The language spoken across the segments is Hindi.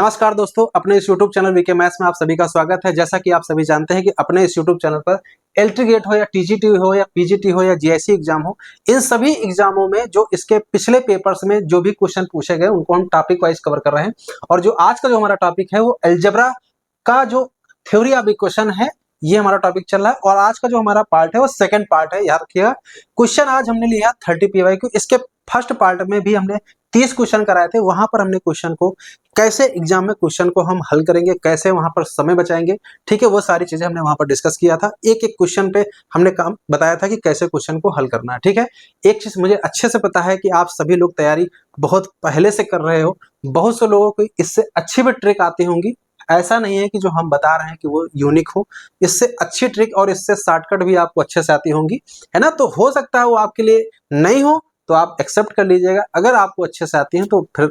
नमस्कार दोस्तों, अपने इस YouTube चैनल वीके मैथ्स में आप सभी का स्वागत है। जैसा कि आप सभी जानते हैं कि अपने इस YouTube चैनल पर एलटी गेट हो या टीजीटी हो या पीजीटी हो या जीआईसी एग्जाम हो, इन सभी एग्जामों में जो इसके पिछले पेपर्स में जो भी क्वेश्चन पूछे गए उनको हम टॉपिक वाइज कवर कर रहे हैं। और जो आज का जो हमारा टॉपिक है वो अलजेब्रा का जो थ्योरी ऑफ इक्वेशन है, ये हमारा टॉपिक चल रहा है। और आज का जो हमारा पार्ट है वो सेकंड पार्ट है। याद रखिएगा, क्वेश्चन आज हमने लिया 30 PYQ। इसके फर्स्ट पार्ट में भी हमने 30 क्वेश्चन कराए थे। वहां पर हमने क्वेश्चन को कैसे एग्जाम में क्वेश्चन को हम हल करेंगे, कैसे वहां पर समय बचाएंगे, ठीक है, वो सारी चीजें हमने वहां पर डिस्कस किया था। एक एक क्वेश्चन पे हमने काम बताया था कि कैसे क्वेश्चन को हल करना है। ठीक है, एक चीज मुझे अच्छे से पता है कि आप सभी लोग तैयारी बहुत पहले से कर रहे हो। बहुत से लोगों को इससे अच्छी भी ट्रिक आती होंगी। ऐसा नहीं है कि जो हम बता रहे हैं कि वो यूनिक हो, इससे अच्छी ट्रिक और इससे शॉर्टकट भी आपको अच्छे से आती होंगी, है ना। तो हो सकता है वो आपके लिए नहीं हो तो आप एक्सेप्ट कर लीजिएगा। अगर आपको अच्छे से आती है तो फिर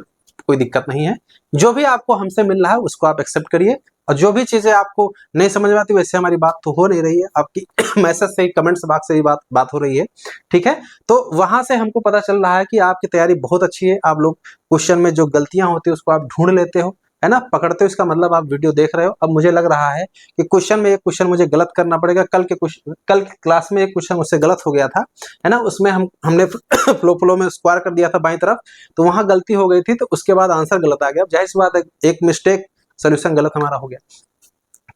कोई दिक्कत नहीं है। जो भी आपको हमसे मिल रहा है उसको आप एक्सेप्ट करिए, और जो भी चीजें आपको नहीं समझ में आती, वैसे हमारी बात तो हो नहीं रही है, आपकी मैसेज से ही, कमेंट्स बॉक्स से ही बात हो रही है। ठीक है, तो वहां से हमको पता चल रहा है कि आपकी तैयारी बहुत अच्छी है। आप लोग क्वेश्चन में जो गलतियां होती है उसको आप ढूंढ लेते हो, है ना, पकड़ते हो। इसका मतलब आप वीडियो देख रहे हो। अब मुझे लग रहा है कि क्वेश्चन में एक क्वेश्चन मुझे गलत करना पड़ेगा। कल के क्लास में एक क्वेश्चन मुझसे गलत हो गया था, है ना। उसमें हमने फ्लो में स्क्वायर कर दिया था बाईं तरफ, तो वहां गलती हो गई थी, तो उसके बाद आंसर गलत आ गया। जाहिर सी बात है, एक मिस्टेक, सोल्यूशन गलत हमारा हो गया।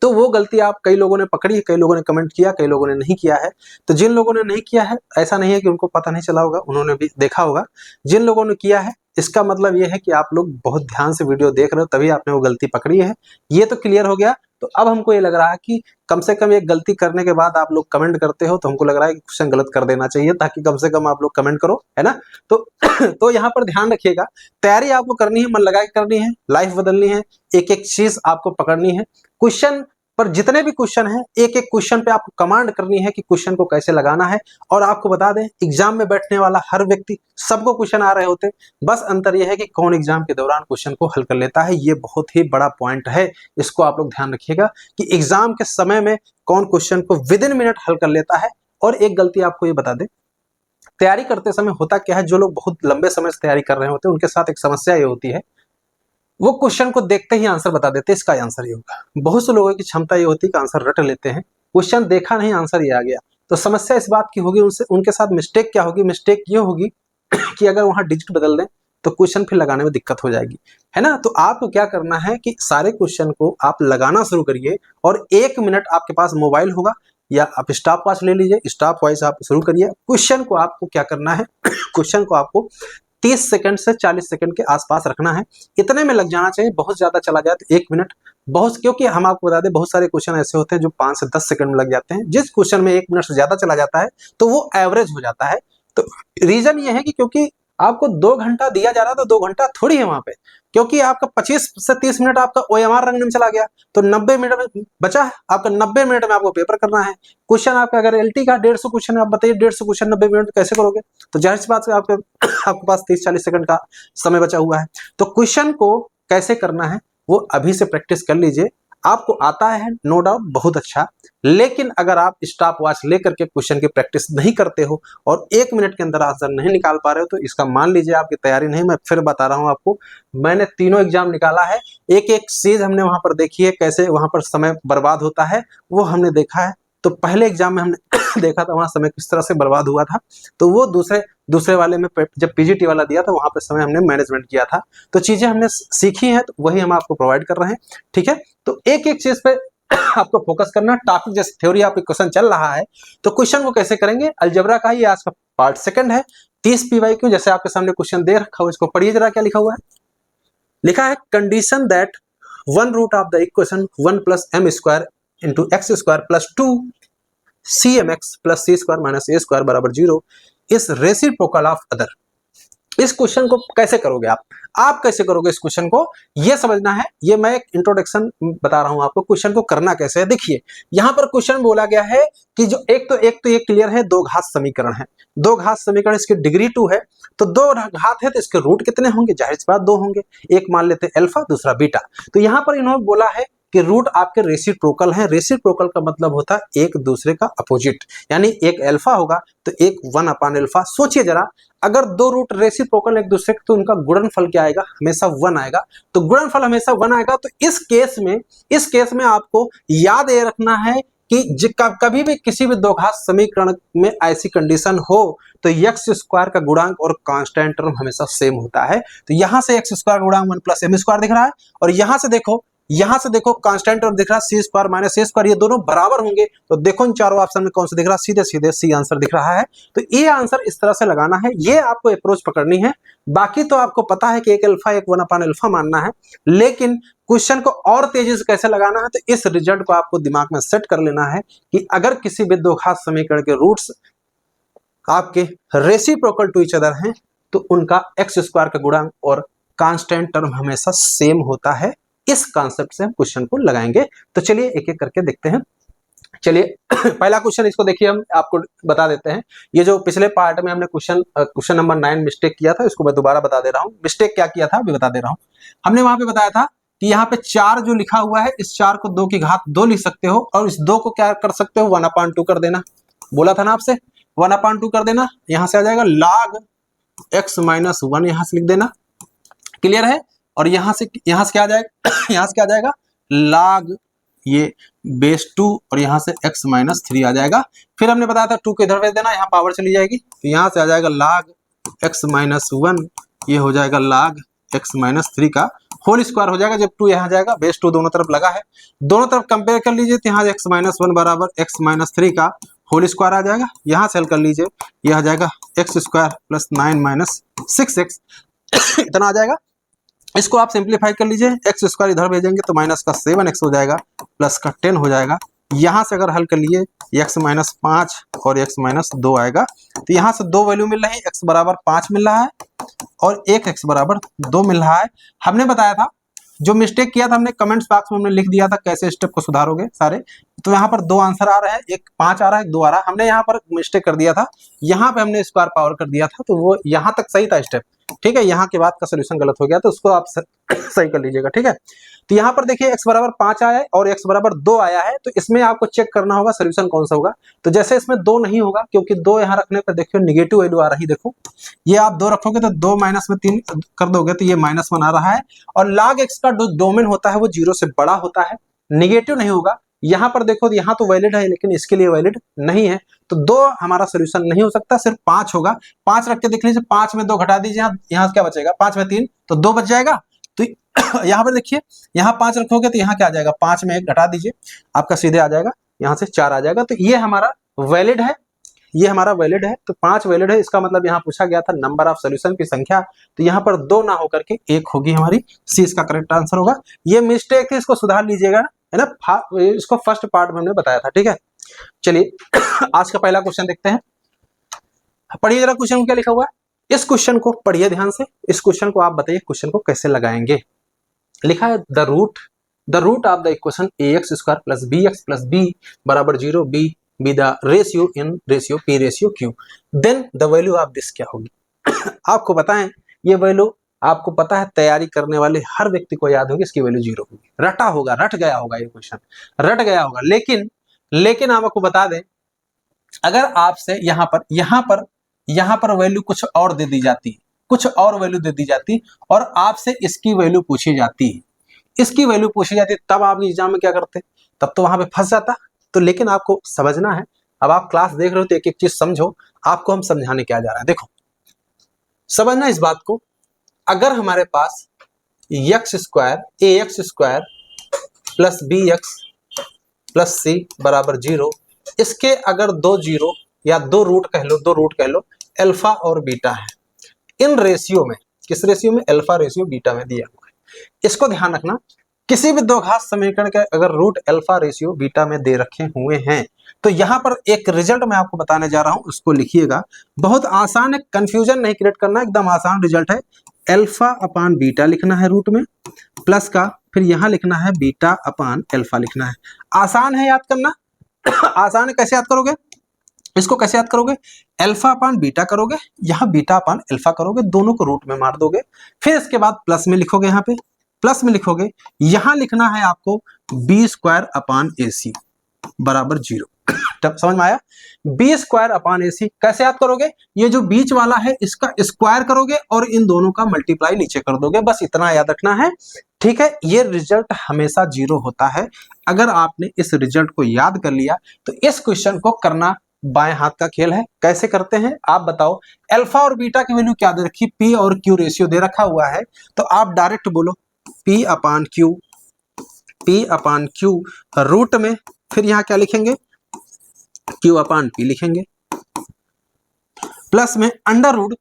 तो वो गलती आप कई लोगों ने पकड़ी है, कई लोगों ने कमेंट किया, कई लोगों ने नहीं किया है। तो जिन लोगों ने नहीं किया है, ऐसा नहीं है कि उनको पता नहीं चला होगा, उन्होंने भी देखा होगा। जिन लोगों ने किया है, इसका मतलब ये है कि आप लोग बहुत ध्यान से वीडियो देख रहे हो, तभी आपने वो गलती पकड़ी है। ये तो क्लियर हो गया। तो अब हमको ये लग रहा है कि कम से कम एक गलती करने के बाद आप लोग कमेंट करते हो, तो हमको लग रहा है कि क्वेश्चन गलत कर देना चाहिए, ताकि कम से कम आप लोग कमेंट करो, है ना। तो तो यहाँ पर ध्यान रखिएगा, तैयारी आपको करनी है, मन लगा के करनी है, लाइफ बदलनी है, एक एक चीज आपको पकड़नी है। क्वेश्चन पर जितने भी क्वेश्चन हैं, एक एक क्वेश्चन पे आपको कमांड करनी है कि क्वेश्चन को कैसे लगाना है। और आपको बता दें, एग्जाम में बैठने वाला हर व्यक्ति, सबको क्वेश्चन आ रहे होते, बस अंतर यह है कि कौन एग्जाम के दौरान क्वेश्चन को हल कर लेता है। ये बहुत ही बड़ा पॉइंट है, इसको आप लोग ध्यान रखिएगा कि एग्जाम के समय में कौन क्वेश्चन को विद इन मिनट हल कर लेता है। और एक गलती आपको ये बता दें, तैयारी करते समय होता क्या है, जो लोग बहुत लंबे समय से तैयारी कर रहे होते हैं उनके साथ एक समस्या ये होती है, वो क्वेश्चन को देखते ही आंसर बता देते हैं, इसका आंसर ये होगा। बहुत से लोगों की क्षमता ये होती है कि आंसर रट लेते हैं, क्वेश्चन देखा नहीं, आंसर ये आ गया। तो समस्या इस बात की होगी, उनसे उनके साथ मिस्टेक क्या होगी, मिस्टेक ये होगी कि अगर वहां डिजिट बदल दें तो क्वेश्चन फिर लगाने में दिक्कत हो जाएगी, है ना। तो आपको क्या करना है कि सारे क्वेश्चन को आप लगाना शुरू करिए, और 1 मिनट आपके पास मोबाइल होगा या आप स्टॉप वॉच ले लीजिए, स्टॉप वॉच आप शुरू करिए। क्वेश्चन को आपको क्या करना है, क्वेश्चन को आपको 30 सेकंड से 40 सेकंड के आसपास रखना है, इतने में लग जाना चाहिए। बहुत ज्यादा चला जाए तो 1 मिनट बहुत, क्योंकि हम आपको बता दें बहुत सारे क्वेश्चन ऐसे होते हैं जो 5 से 10 सेकंड में लग जाते हैं। जिस क्वेश्चन में 1 मिनट से ज्यादा चला जाता है तो वो एवरेज हो जाता है। तो रीजन ये है कि क्योंकि आपको 2 घंटा दिया जा रहा है, तो 2 घंटा थोड़ी है वहां पे, क्योंकि आपका 25 से 30 मिनट आपका ओएमआर रंगने में चला गया, तो 90 मिनट में बचा है आपका। 90 मिनट में आपको पेपर करना है। क्वेश्चन आपका अगर एलटी का 150 क्वेश्चन है, आप बताइए 150 क्वेश्चन 90 मिनट में कैसे करोगे। तो जाहिर सी बात है आपके पास 30-40 सेकंड का समय बचा हुआ है। तो क्वेश्चन को कैसे करना है वो अभी से प्रैक्टिस कर लीजिए। आपको आता है नो डाउट, बहुत अच्छा, लेकिन अगर आप स्टॉप वॉच लेकर के क्वेश्चन की प्रैक्टिस नहीं करते हो और 1 मिनट के अंदर आंसर नहीं निकाल पा रहे हो, तो इसका मान लीजिए आपकी तैयारी नहीं। मैं फिर बता रहा हूं आपको, मैंने तीनों एग्जाम निकाला है, एक एक चीज हमने वहां पर देखी है, कैसे वहां पर समय बर्बाद होता है वो हमने देखा है। तो पहले एग्जाम में हमने देखा था वहां समय किस तरह से बर्बाद हुआ था, तो वो दूसरे वाले में जब पीजीटी वाला दिया था वहां पर समय हमने मैनेजमेंट किया था। तो चीजें हमने सीखी हैं, तो वही हम आपको प्रोवाइड कर रहे हैं, ठीक है। तो एक एक चीज पे आपको फोकस करना। टॉपिक जैसे थ्योरी ऑफ इक्वेशन चल रहा है, तो क्वेश्चन को कैसे करेंगे, अलजेब्रा का ये आज का पार्ट सेकंड है। 30 PYQ जैसे आपके सामने क्वेश्चन दे रखा हो, इसको पढ़िए जरा, क्या लिखा हुआ है। लिखा है condition that one root of the equation 1 + m² into x² + 2 cmx + c² - a² = 0 इस रेसिप्रोकल ऑफ अदर। इस क्वेश्चन को कैसे करोगे आप कैसे करोगे इस क्वेश्चन को, ये समझना है। ये मैं एक इंट्रोडक्शन बता रहा हूं आपको, क्वेश्चन को करना कैसे है। देखिए यहां पर क्वेश्चन बोला गया है कि जो एक तो ये क्लियर है, 2 घात समीकरण है। 2 घात समीकरण, इसकी डिग्री 2 है, तो 2 घात है तो इसके रूट कितने होंगे, जाहिर सी बात 2 होंगे। एक मान लेते हैं अल्फा, दूसरा बीटा। तो यहां पर इन्होंने बोला है कि रूट आपके रेसिप्रोकल हैं। रेसिप्रोकल का मतलब होता है एक दूसरे का अपोजिट, यानी एक अल्फा होगा तो एक 1/अल्फा। सोचिए जरा, अगर दो रूट रेसिप्रोकल एक दूसरे तो उनका गुणनफल क्या आएगा? हमेशा 1 आएगा। तो गुणनफल हमेशा 1 आएगा। तो इस केस में आपको याद ये रखना है कि कभी भी किसी भी द्विघात समीकरण में ऐसी कंडीशन हो तो एक्स स्क्वायर का गुणांक और कांस्टेंट टर्म हमेशा सेम होता है। तो यहां से एक्स स्क्वायर का गुणांक 1 + m स्क्वायर दिख रहा है, और यहां से देखो कांस्टेंट टर्म दिख रहा है c square minus a square, ये दोनों बराबर होंगे। तो देखो इन चारों ऑप्शन में कौन सा दिख रहा है? सीधे सीधे सी आंसर दिख रहा है। तो ये आंसर इस तरह से लगाना है, ये आपको अप्रोच पकड़नी है। बाकी तो आपको पता है कि एक अल्फा एक 1/अल्फा मानना है, लेकिन क्वेश्चन को और तेजी से कैसे लगाना है, तो इस रिजल्ट को आपको दिमाग में सेट कर लेना है कि अगर किसी भी द्विघात समीकरण के रूट्स आपके रेसिप्रोकल टू ईच अदर हैं तो उनका एक्स स्क्वायर का गुणांक और कांस्टेंट टर्म हमेशा सेम होता है। इस कॉन्सेप्ट से हम क्वेश्चन को लगाएंगे। तो चलिए एक एक करके देखते हैं। चलिए पहला क्वेश्चन, इसको देखिए, हम आपको बता देते हैं। ये जो पिछले पार्ट में हमने क्वेश्चन नंबर 9 मिस्टेक किया था, इसको मैं दोबारा बता दे रहा हूँ। मिस्टेक क्या किया था अभी बता दे रहा हूँ। हमने वहां पे बताया था कि यहाँ पे 4 जो लिखा हुआ है, इस 4 को 2 की घात 2 लिख सकते हो, और इस 2 को क्या कर सकते हो? 1/2 कर देना। बोला था ना आपसे, 1/2 कर देना। यहां से आ जाएगा log x - 1, यहां से लिख देना। क्लियर है? और यहां से क्या आ जाएगा? यहां से क्या आ जाएगा? log ये बेस 2, और यहां से x - 3 आ जाएगा। फिर हमने बताया था 2 को इधर भेज देना, यहाँ पावर चली जाएगी, तो यहां से आ जाएगा log x - 1, ये हो जाएगा log x - 3 का होल स्क्वायर हो जाएगा। जब 2 यहाँ जाएगा, बेस 2 दोनों तरफ लगा है, दोनों तरफ कंपेयर कर लीजिए, तो यहाँ x - 1 बराबर x - 3 का होल स्क्वायर आ जाएगा। यहाँ से हल कर लीजिए, यह आ जाएगा x स्क्वायर प्लस 9 - 6x इतना आ जाएगा। इसको आप सिंप्लीफाई कर लीजिए, एक्स स्क्वायर इधर भेजेंगे तो माइनस का 7x हो जाएगा, प्लस का 10 हो जाएगा। यहाँ से अगर हल कर लिए, x - 5 और x - 2 आएगा, तो यहाँ से 2 वैल्यू मिल रही है, x बराबर 5 मिल रहा है और एक x बराबर 2 मिल रहा है। हमने बताया था, जो मिस्टेक किया था हमने कमेंट्स बॉक्स में हमने लिख दिया था कैसे स्टेप को सुधारोगे सारे। तो यहाँ पर 2 आंसर आ रहे हैं, एक 5 आ रहा है, 2 आ रहा है। हमने यहाँ पर मिस्टेक कर दिया था, यहाँ पे हमने स्क्वायर पावर कर दिया था, तो वो यहाँ तक सही था स्टेप, ठीक है। यहाँ के बाद का सोल्यूशन गलत हो गया, तो उसको आप सही कर लीजिएगा, ठीक है। तो यहाँ पर देखिए x बराबर 5 आया है और x बराबर 2 आया है, तो इसमें आपको चेक करना होगा सोल्यूशन कौन सा होगा। तो जैसे इसमें 2 नहीं होगा, क्योंकि 2 यहाँ रखने पर देखियो निगेटिव वैल्यू आ रही, देखो ये आप 2 रखोगे तो 2 माइनस में 3 कर दोगे तो ये -1 आ रहा है। और log x का जो डोमेन होता है वो 0 से बड़ा होता है, निगेटिव नहीं होगा। यहाँ पर देखो, यहाँ तो वैलिड है लेकिन इसके लिए वैलिड नहीं है, तो 2 हमारा सोल्यूशन नहीं हो सकता, सिर्फ 5 होगा। 5 रख के देख लीजिए, 5 में 2 घटा दीजिए, यहाँ से क्या बचेगा? 5 में 3 तो 2 बच जाएगा। तो यहाँ पर देखिए, यहाँ 5 रखोगे तो यहाँ क्या आ जाएगा? 5 में 1 घटा दीजिए, आपका सीधे आ जाएगा, यहाँ से 4 आ जाएगा। तो ये हमारा वैलिड है, ये हमारा वैलिड है। तो 5 वैलिड है, इसका मतलब यहाँ पूछा गया था नंबर ऑफ सोल्यूशन की संख्या, तो यहाँ पर 2 ना होकर के 1 होगी हमारी, सी इसका करेक्ट आंसर होगा। ये मिस्टेक थी, इसको सुधार लीजिएगा, है ना। इसको फर्स्ट पार्ट में हमने बताया था, ठीक है। चलिए आज का पहला क्वेश्चन देखते हैं। पढ़िए जरा क्वेश्चन में क्या लिखा हुआ है, इस क्वेश्चन को पढ़िए ध्यान से। इस क्वेश्चन को आप बताइए क्वेश्चन को कैसे लगाएंगे। लिखा है the root of the equation ax square plus bx plus b बराबर 0 b the ratio in ratio p ratio q, then the value of this क्या होगी। आपको बताएं, ये वैल्यू आपको पता है, तैयारी करने वाले हर व्यक्ति को याद होगी, इसकी वैल्यू 0 होगी। रटा होगा, रट गया होगा, ये क्वेश्चन रट गया होगा। लेकिन आपको बता दें, अगर आपसे यहाँ पर वैल्यू कुछ और दे दी जाती, कुछ और वैल्यू दे दी जाती और आपसे इसकी वैल्यू पूछी जाती, इसकी वैल्यू पूछी जाती, तब आप एग्जाम में क्या करते? तब तो वहां पे फंस जाता। तो लेकिन आपको समझना है, अब आप क्लास देख रहे हो तो एक एक चीज समझो, आपको हम समझाने क्या जा रहा है। देखो, समझना इस बात को, अगर हमारे पास X square plus bx plus c बराबर 0, इसके अगर 2 जीरो या 2 रूट कह लो अल्फा और बीटा है, इन रेशियो में, किस रेशियो में? अल्फा रेशियो बीटा में दिया हुआ है। इसको ध्यान रखना, किसी भी द्विघात समीकरण के अगर रूट अल्फा रेशियो बीटा में दे रखे हुए हैं, तो यहाँ पर एक रिजल्ट मैं आपको बताने जा रहा हूं, उसको लिखिएगा। बहुत आसान है, कंफ्यूजन नहीं क्रिएट करना, एकदम आसान रिजल्ट है। अल्फा अपान बीटा लिखना है रूट में, प्लस का फिर यहाँ लिखना है बीटा अपान अल्फा लिखना है। आसान है याद करना। आसान है, कैसे याद करोगे इसको? कैसे याद करोगे? अल्फा अपान बीटा करोगे, यहाँ बीटा अपान अल्फा करोगे, दोनों को रूट में मार दोगे, फिर इसके बाद प्लस में लिखोगे यहाँ पे, प्लस में लिखोगे, यहां लिखना है आपको बी स्क्वायर अपान ए सी बराबर 0। समझ में आया? बी स्क्वायर अपान ए सी कैसे याद करोगे? ये जो बीच वाला है इसका स्क्वायर करोगे और इन दोनों का मल्टीप्लाई नीचे कर दोगे, बस इतना याद रखना है। ठीक है, ये रिजल्ट हमेशा 0 होता है। अगर आपने इस रिजल्ट को याद कर लिया तो इस क्वेश्चन को करना बाएं हाथ का खेल है। कैसे करते हैं आप बताओ? अल्फा और बीटा की वैल्यू क्या दे रखी? पी और क्यू रेशियो दे रखा हुआ है, तो आप डायरेक्ट बोलो पी अपान क्यू रूट में, फिर यहां क्या लिखेंगे? क्यू अपान पी लिखेंगे, प्लस में अंडर रूट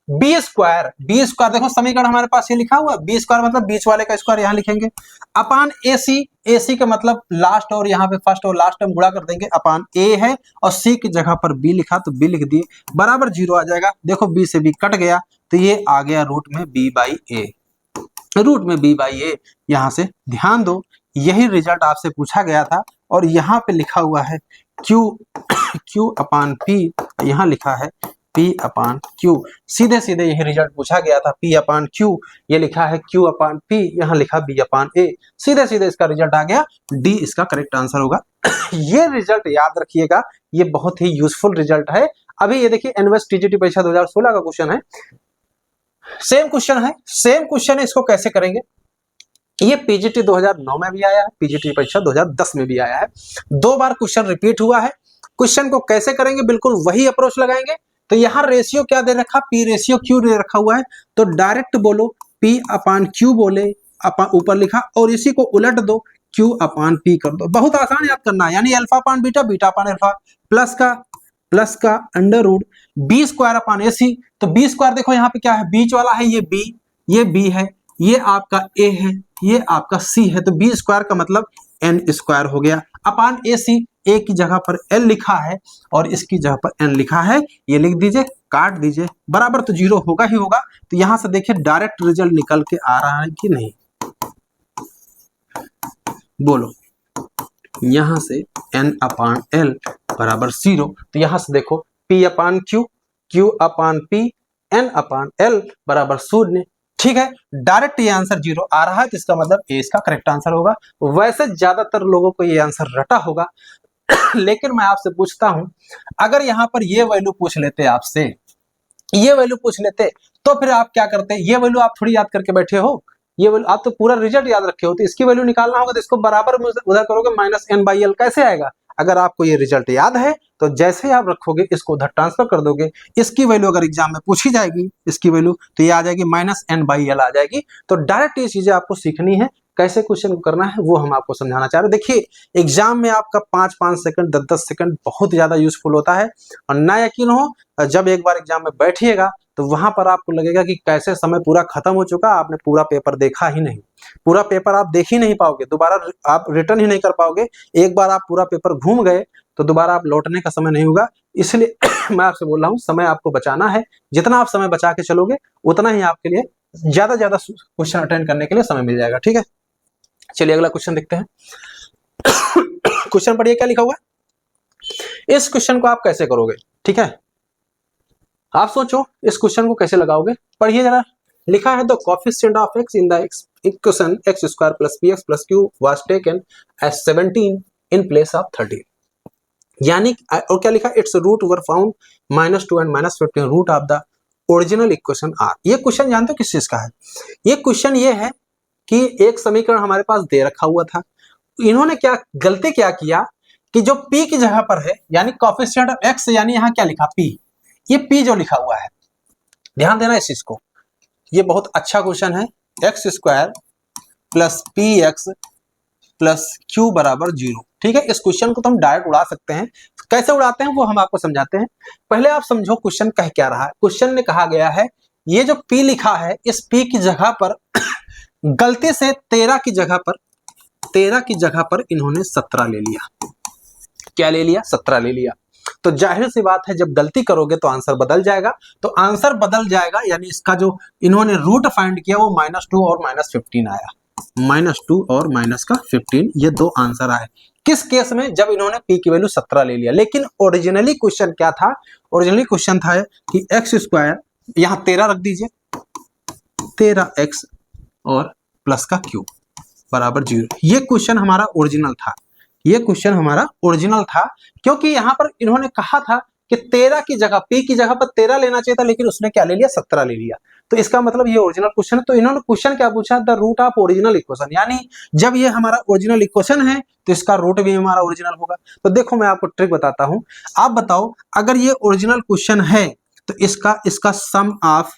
बी स्क्वायर देखो समीकरण हमारे पास ये लिखा हुआ है, बी स्क्वायर मतलब बीच वाले का स्क्वायर, यहां लिखेंगे अपान ए सी का मतलब लास्ट और यहाँ पे फर्स्ट और लास्ट टर्म गुणा कर देंगे, अपान ए है और सी की जगह पर बी लिखा तो बी लिख दिए, बराबर 0 आ जाएगा। देखो बी से बी कट गया तो ये आ गया रूट में बी बाई ए, यहां से ध्यान दो, यही रिजल्ट आपसे पूछा गया था और यहाँ पे लिखा हुआ है क्यू अपान पी, यहां लिखा है P अपान क्यू, सीधे सीधे यही रिजल्ट पूछा गया था, P अपान क्यू, ये लिखा है Q अपान P, यहाँ लिखा B अपान A, सीधे सीधे इसका रिजल्ट आ गया, D इसका करेक्ट आंसर होगा। ये रिजल्ट याद रखिएगा, ये बहुत ही यूजफुल रिजल्ट है। अभी ये देखिए एनवेस टीजीटी परीक्षा 2016 का क्वेश्चन है, सेम क्वेश्चन है, इसको कैसे करेंगे? ये पीजीटी 2009 में भी आया है, पीजीटी परीक्षा 2010 में भी आया है, 2 बार क्वेश्चन रिपीट हुआ है। क्वेश्चन को कैसे करेंगे? बिल्कुल वही अप्रोच लगाएंगे। तो यहाँ रेशियो क्या दे रखा? पी रेशियो क्यू दे रखा हुआ है, तो डायरेक्ट बोलो पी अपान क्यू बोले, ऊपर लिखा और इसी को उलट दो, क्यू अपान पी कर दो। बहुत आसान याद करना है, यानी alpha upon beta, beta upon alpha, plus का under root B square upon A C. तो बी स्क्वायर देखो यहाँ पे क्या है, बीच वाला है ये बी है, ये आपका ए है, ये आपका सी है, तो बी स्क्वायर का मतलब एन स्क्वायर हो गया, अपान ए सी, ए की जगह पर एल लिखा है और इसकी जगह पर एन लिखा है, ये लिख दीजिए, काट दीजिए, बराबर तो 0 होगा ही होगा। तो यहां से देखिए डायरेक्ट रिजल्ट निकल के आ रहा है कि नहीं, बोलो। यहां से n अपान एल बराबर 0, तो यहां से देखो p अपान क्यू अपान p, n अपान एल बराबर 0। ठीक है, डायरेक्ट ये आंसर 0 आ रहा है, तो इसका मतलब ए इसका करेक्ट आंसर होगा। वैसे ज्यादातर लोगों को ये आंसर रटा होगा लेकिन मैं आपसे पूछता हूं, अगर यहां पर ये वैल्यू पूछ लेते आपसे, ये वैल्यू पूछ लेते, तो फिर आप क्या करते? ये वैल्यू आप थोड़ी याद करके बैठे हो, ये वैल्यू आप तो पूरा रिजल्ट याद रखे हो, तो इसकी वैल्यू निकालना होगा, तो इसको बराबर उधर करोगे, माइनस एन बाई एल कैसे आएगा? अगर आपको ये रिजल्ट याद है तो जैसे ही आप रखोगे इसको उधर ट्रांसफर कर दोगे, इसकी वैल्यू अगर एग्जाम में पूछी जाएगी, इसकी वैल्यू तो ये आ जाएगी माइनस एन बाई एल आ जाएगी। तो डायरेक्ट ये चीजें आपको सीखनी है, कैसे क्वेश्चन को करना है वो हम आपको समझाना चाह रहे हैं। देखिए एग्जाम में आपका 5-5 सेकंड 10-10 सेकंड बहुत ज्यादा यूजफुल होता है, और ना यकीन हो जब एक बार एग्जाम में बैठिएगा तो वहां पर आपको लगेगा कि कैसे समय पूरा खत्म हो चुका, आपने पूरा पेपर देखा ही नहीं, पूरा पेपर आप देख ही नहीं पाओगे, दोबारा आप रिटर्न ही नहीं कर पाओगे। एक बार आप पूरा पेपर घूम गए तो दोबारा आप लौटने का समय नहीं होगा, इसलिए मैं आपसे बोल रहा हूँ समय आपको बचाना है, जितना आप समय बचा के चलोगे उतना ही आपके लिए ज्यादा क्वेश्चन अटेंड करने के लिए समय मिल जाएगा। ठीक है, चलिए अगला क्वेश्चन देखते हैं। क्वेश्चन पढ़िए क्या लिखा हुआ है, इस क्वेश्चन को आप कैसे करोगे? ठीक है, आप सोचो इस क्वेश्चन को कैसे लगाओगे, पढ़िए जरा। लिखा है the coefficient of x in the equation x square plus px plus q was taken as 17 in place of 13, यानी और क्या लिखा, its root were found -2 and -15 root of the original equation are. ये क्वेश्चन जानते हो किस चीज का है? ये क्वेश्चन ये है कि एक समीकरण हमारे पास दे रखा हुआ था, इन्होंने गलती क्या किया कि जो p की जगह पर है, यानी कोएफिशिएंट ऑफ x, यानी यहाँ क्या लिखा p, ये p जो लिखा हुआ है, ध्यान देना इस चीज को, ये बहुत अच्छा क्वेश्चन है। X square plus P x plus Q बराबर 0। ठीक है, इस क्वेश्चन को तो हम डायरेक्ट उड़ा सकते हैं, कैसे उड़ाते हैं वो हम आपको समझाते हैं। पहले आप समझो क्वेश्चन कह क्या रहा है। क्वेश्चन में कहा गया है ये जो p लिखा है, इस p की जगह पर गलती से 13 की जगह पर इन्होंने 17 ले लिया। क्या ले लिया? 17 ले लिया। तो जाहिर सी बात है जब गलती करोगे तो आंसर बदल जाएगा, तो आंसर बदल जाएगा, यानी इसका जो इन्होंने रूट फाइंड किया वो -2 और -15 आया, -2 और -15, ये 2 आंसर आए। किस केस में? जब इन्होंने p की वैल्यू 17 ले लिया। लेकिन ओरिजिनली क्वेश्चन क्या था? ओरिजिनली क्वेश्चन था कि एक्स स्क्वायर, यहां 13 रख दीजिए, 13x और प्लस का क्यूब बराबर 0। ये क्वेश्चन हमारा ओरिजिनल था, ये क्वेश्चन हमारा ओरिजिनल था, क्योंकि यहाँ पर इन्होंने कहा था कि 13 की जगह, p की जगह पर 13 लेना चाहिए था, लेकिन उसने क्या ले लिया, 17 ले लिया। तो इसका मतलब ये ओरिजिनल क्वेश्चन है। तो इन्होंने क्वेश्चन क्या पूछा, the root of original equation, यानी जब ये हमारा ओरिजिनल इक्वेशन है तो इसका रूट भी हमारा ओरिजिनल होगा। तो देखो मैं आपको ट्रिक बताता हूं, आप बताओ अगर ये ओरिजिनल क्वेश्चन है तो इसका सम ऑफ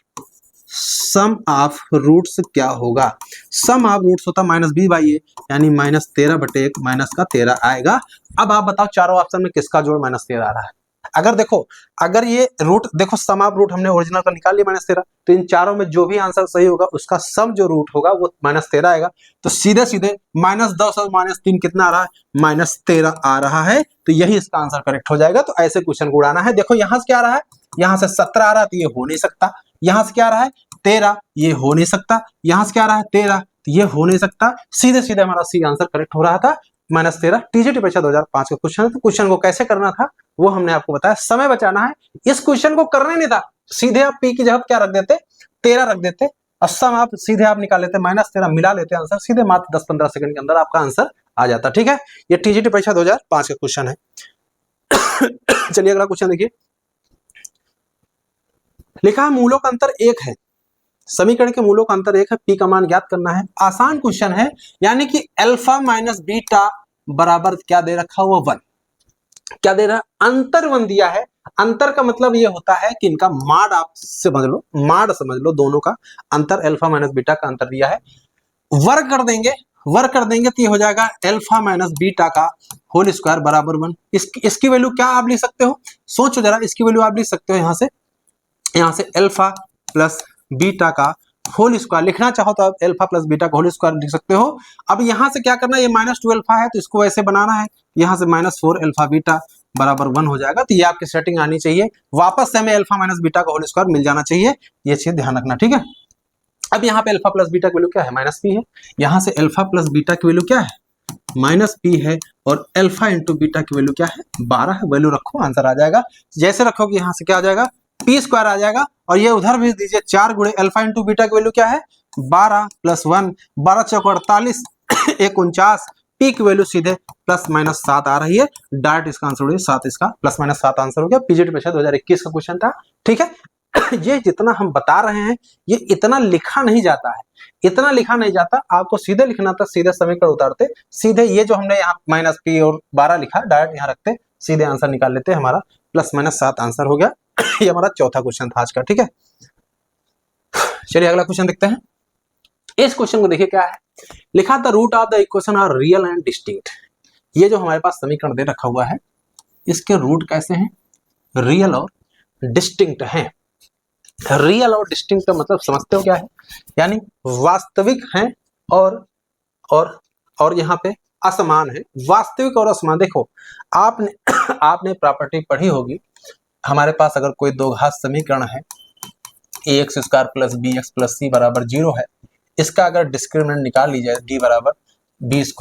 रूट्स क्या होगा। सम ऑफ रूट्स होता -b/a, यानी -13/1 माइनस का 13 आएगा। अब आप बताओ चारों ऑप्शन में किसका जोड़ -13 आ रहा है। अगर देखो, अगर ये रूट देखो, सम ऑफ रूट हमने ओरिजिनल का निकाल लिया -13, तो इन चारों में जो भी आंसर सही होगा उसका सम जो रूट होगा वो -13 आएगा। तो सीधे सीधे -10 और -3 कितना आ रहा है, -13 आ रहा है। तो यही इसका आंसर करेक्ट हो जाएगा। तो ऐसे क्वेश्चन को उड़ाना है। देखो यहां से क्या आ रहा है, यहां से 17 आ रहा है, तो ये हो नहीं सकता। यहां से क्या आ रहा है, 13, ये हो नहीं सकता। यहां से क्या आ रहा है, 13, तो ये हो नहीं सकता। सीधे सीधे हमारा सी आंसर करेक्ट हो रहा था, -13। टीजीटी परीक्षा 2005 का क्वेश्चन है। तो क्वेश्चन को कैसे करना था वो हमने आपको बताया, समय बचाना है। इस क्वेश्चन को करने नहीं था, सीधे आप पी की जगह क्या रख देते, 13 रख देते, और सम आप सीधे आप निकाल लेते, -13 मिला लेते आंसर, सीधे मात्र 10-15 सेकंड के अंदर आपका आंसर आ जाता। ठीक है, ये टीजीटी परीक्षा 2005 का क्वेश्चन है। चलिए अगला क्वेश्चन देखिए, लिखा है मूलों का अंतर 1 है, समीकरण के मूलों का अंतर 1 है, पी का मान ज्ञात करना है। आसान क्वेश्चन है, यानी कि अल्फा माइनस बीटा बराबर क्या दे रखा हुआ, 1। क्या दे रहा है, अंतर 1 दिया है। अंतर का मतलब ये होता है कि इनका माड आप समझ लो, माड समझ लो, दोनों का अंतर, अल्फा माइनस बीटा का अंतर दिया है। वर्ग कर देंगे, वर्ग कर देंगे तो ये हो जाएगा अल्फा माइनस बीटा का होल स्क्वायर बराबर 1। इसकी वैल्यू क्या आप लिख सकते हो, सोचो जरा, इसकी वैल्यू आप लिख सकते हो यहाँ से अल्फा प्लस बीटा का होल स्क्वायर, लिखना चाहो तो आप अल्फा प्लस बीटा का होल स्क्वायर लिख सकते हो। अब यहाँ से क्या करना है, ये -2 अल्फा है तो इसको ऐसे बनाना है, यहाँ से -4 अल्फा बीटा बराबर 1 हो जाएगा। तो ये आपकी सेटिंग आनी चाहिए, वापस से हमें अल्फा माइनस बीटा का होल स्क्वायर मिल जाना चाहिए, ये चीज ध्यान रखना। ठीक है, अब यहाँ पे अल्फा प्लस बीटा की वैल्यू क्या है, -p है। यहाँ से अल्फा प्लस बीटा की वैल्यू क्या है, -p है, और अल्फा इंटू बीटा की वैल्यू क्या है, 12 है। वैल्यू रखो, आंसर आ जाएगा। जैसे रखोगे यहाँ से क्या आ जाएगा, p स्क्वायर आ जाएगा, और ये उधर भेज दीजिए, 4 गुणे अल्फा इंटू बीटा की वैल्यू क्या है, 12 + 1, 12 चौक 48, 1 49, p की वैल्यू सीधे +-7 आ रही है। डायरेक्ट इसका आंसर हो गया 7, इसका +-7 आंसर हो गया। पीजीटी परीक्षा 2021 का क्वेश्चन था। ठीक है, ये जितना हम बता रहे हैं ये इतना लिखा नहीं जाता है, इतना लिखा नहीं जाता, आपको सीधे लिखना था, सीधे समीकरण उतारते, सीधे ये जो हमने यहाँ -p और 12 लिखा डायरेक्ट यहाँ रखते, सीधे आंसर निकाल लेते, हमारा +-7 आंसर हो गया। ये हमारा चौथा क्वेश्चन था आज का। ठीक है, चलिए अगला क्वेश्चन देखते हैं। इस क्वेश्चन को देखिए क्या है, लिखा था root of the equation are real and distinct. ये जो हमारे पास समीकरण दे रखा हुआ है इसके रूट कैसे हैं, रियल और डिस्टिंक्ट हैं। रियल और डिस्टिंक्ट का मतलब समझते हो क्या है, यानी वास्तविक हैं और यहाँ पे असमान है। वास्तविक और असमान, देखो आपने प्रॉपर्टी पढ़ी होगी, हमारे पास अगर कोई दो घात समीकरण है, ax² + bx + c बराबर 0 है, इसका अगर डिस्क्रिमिनेंट निकाल ली जाए, d बराबर b² -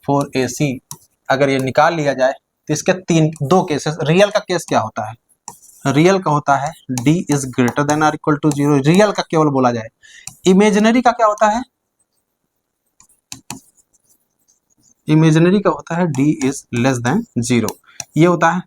4ac, अगर ये निकाल लिया जाए तो इसके दो केसेस। रियल का केस क्या होता है, रियल का होता है d > 0, रियल का केवल बोला जाए। इमेजिनरी का क्या होता है, इमेजिनरी का होता है d > 0, ये होता है।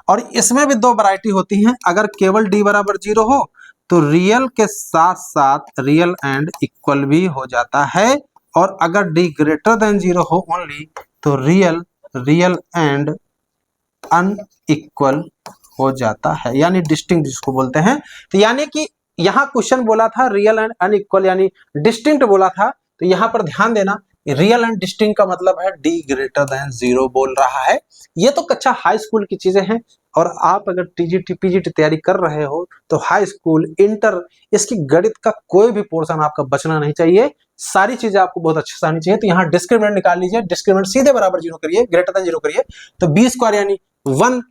और इसमें भी दो वैरायटी होती हैं, अगर केवल d बराबर 0 हो तो रियल के साथ साथ रियल एंड इक्वल भी हो जाता है, और अगर d > 0 हो ओनली तो रियल एंड अनइक्वल हो जाता है, यानी डिस्टिंक्ट जिसको बोलते हैं। तो यानी कि यहाँ क्वेश्चन बोला था रियल एंड अनइक्वल, यानी डिस्टिंक्ट बोला था। तो यहाँ पर ध्यान देना, रियल एंड डिस्टिंक्ट का मतलब है d > 0 बोल रहा है। ये तो कक्षा हाई स्कूल की चीजें हैं, और आप अगर टीजीटी पीजीटी तैयारी कर रहे हो तो हाई स्कूल इंटर इसकी गणित का कोई भी पोर्शन आपका बचना नहीं चाहिए, सारी चीजें आपको बहुत अच्छे से आनी चाहिए। तो यहाँ डिस्क्रिमिनेंट निकाल लीजिए, डिस्क्रिमिनेंट सीधे बराबर 0 करिए, > 0 करिए, तो b² यानी 1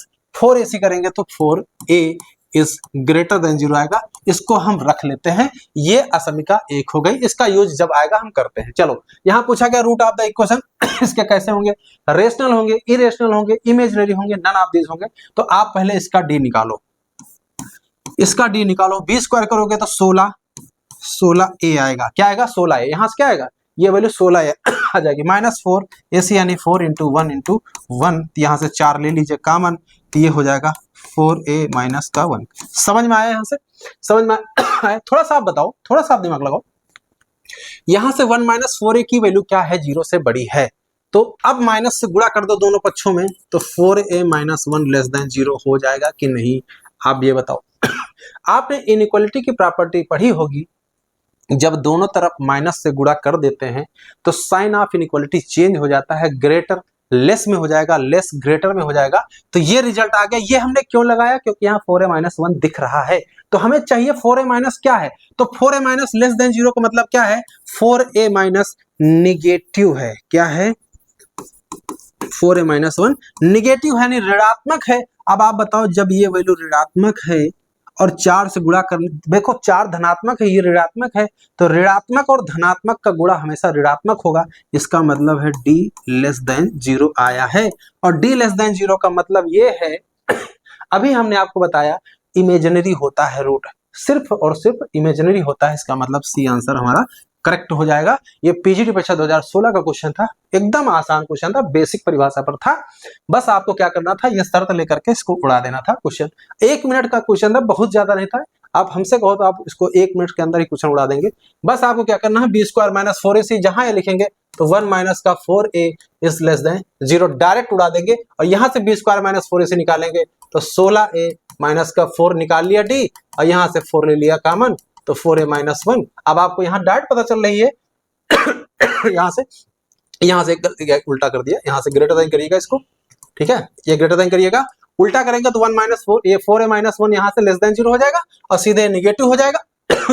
- 4ac करेंगे तो 4a > 0 आएगा। इसको हम रख लेते हैं, ये असमिका 1 हो गई। इसका यूज जब आएगा हम करते हैं। चलो, यहाँ पूछा गया रूट ऑफ द इक्वेशन, इसके कैसे होंगे, रेशनल होंगे, इरेशनल होंगे, इमेजिनरी होंगे, नन ऑफ दीज होंगे। तो आप पहले इसका d निकालो, इसका d निकालो। b² करोगे तो 16, 16a आएगा। क्या आएगा? 16a। यहाँ से क्या आएगा? ये वैल्यू 16a आ जाएगी। -4ac यानी 4 × 1 × 1, यहाँ से 4 ले लीजिए कॉमन, तो ये हो जाएगा 4a माइनस का 1। समझ में आया? यहाँ से समझ में आया? थोड़ा सा आप बताओ, थोड़ा सा आप दिमाग लगाओ। यहाँ से 1 - 4a की वैल्यू क्या है? 0 से बड़ी है। तो अब माइनस से गुणा कर दो दोनों पक्षों में, तो 4a - 1 < 0 हो जाएगा कि नहीं? आप ये बताओ। आपने इनइक्वालिटी की प्रॉपर्टी पढ़ी होगी, जब दोनों तरफ माइनस से गुणा कर देते हैं तो साइन ऑफ इनइक्वालिटी चेंज हो जाता है, ग्रेटर लेस में हो जाएगा, लेस ग्रेटर में हो जाएगा। तो ये रिजल्ट आ गया। ये हमने क्यों लगाया? क्योंकि यहाँ 4a - 1 दिख रहा है, तो हमें चाहिए 4a- क्या है? तो 4a - < 0 का मतलब क्या है? 4a- निगेटिव है। क्या है? 4a - 1 निगेटिव है, यानी ऋणात्मक है। अब आप बताओ, जब ये वैल्यू ऋणात्मक है और 4 से गुणा कर, देखो 4 धनात्मक है, ये ऋणात्मक है, तो ऋणात्मक और धनात्मक का गुणा हमेशा ऋणात्मक होगा। इसका मतलब है d < 0 आया है। और d < 0 का मतलब ये है, अभी हमने आपको बताया इमेजिनरी होता है रूट, सिर्फ और सिर्फ इमेजिनरी होता है। इसका मतलब सी आंसर हमारा करेक्ट हो जाएगा। ये पीजीटी परीक्षा 2016 का क्वेश्चन था, एकदम आसान क्वेश्चन था, बेसिक परिभाषा पर था। बस आपको क्या करना था, ये शर्त लेकर के इसको उड़ा देना था। क्वेश्चन 1 मिनट का क्वेश्चन था, बहुत ज्यादा नहीं था। आप हमसे कहो तो आप इसको 1 मिनट के अंदर ही क्वेश्चन उड़ा देंगे। बस आपको क्या करना है, b² - 4ac जहां ये लिखेंगे तो 1 माइनस का 4a इज < 0 डायरेक्ट उड़ा देंगे, और यहां से b² - 4ac निकालेंगे तो 16a माइनस का 4 निकाल लिया d, और यहां से 4 ले लिया कॉमन, तो 4a - 1। अब आपको यहाँ डायरेक्ट पता चल रही है यहाँ से उल्टा कर दिया, यहाँ से ग्रेटर देन करिएगा इसको, ठीक है? ये ग्रेटर देन करिएगा, उल्टा करेंगे तो 1 - 4, ये 4a - 1 यहाँ से < 0 हो जाएगा और सीधे नेगेटिव हो जाएगा।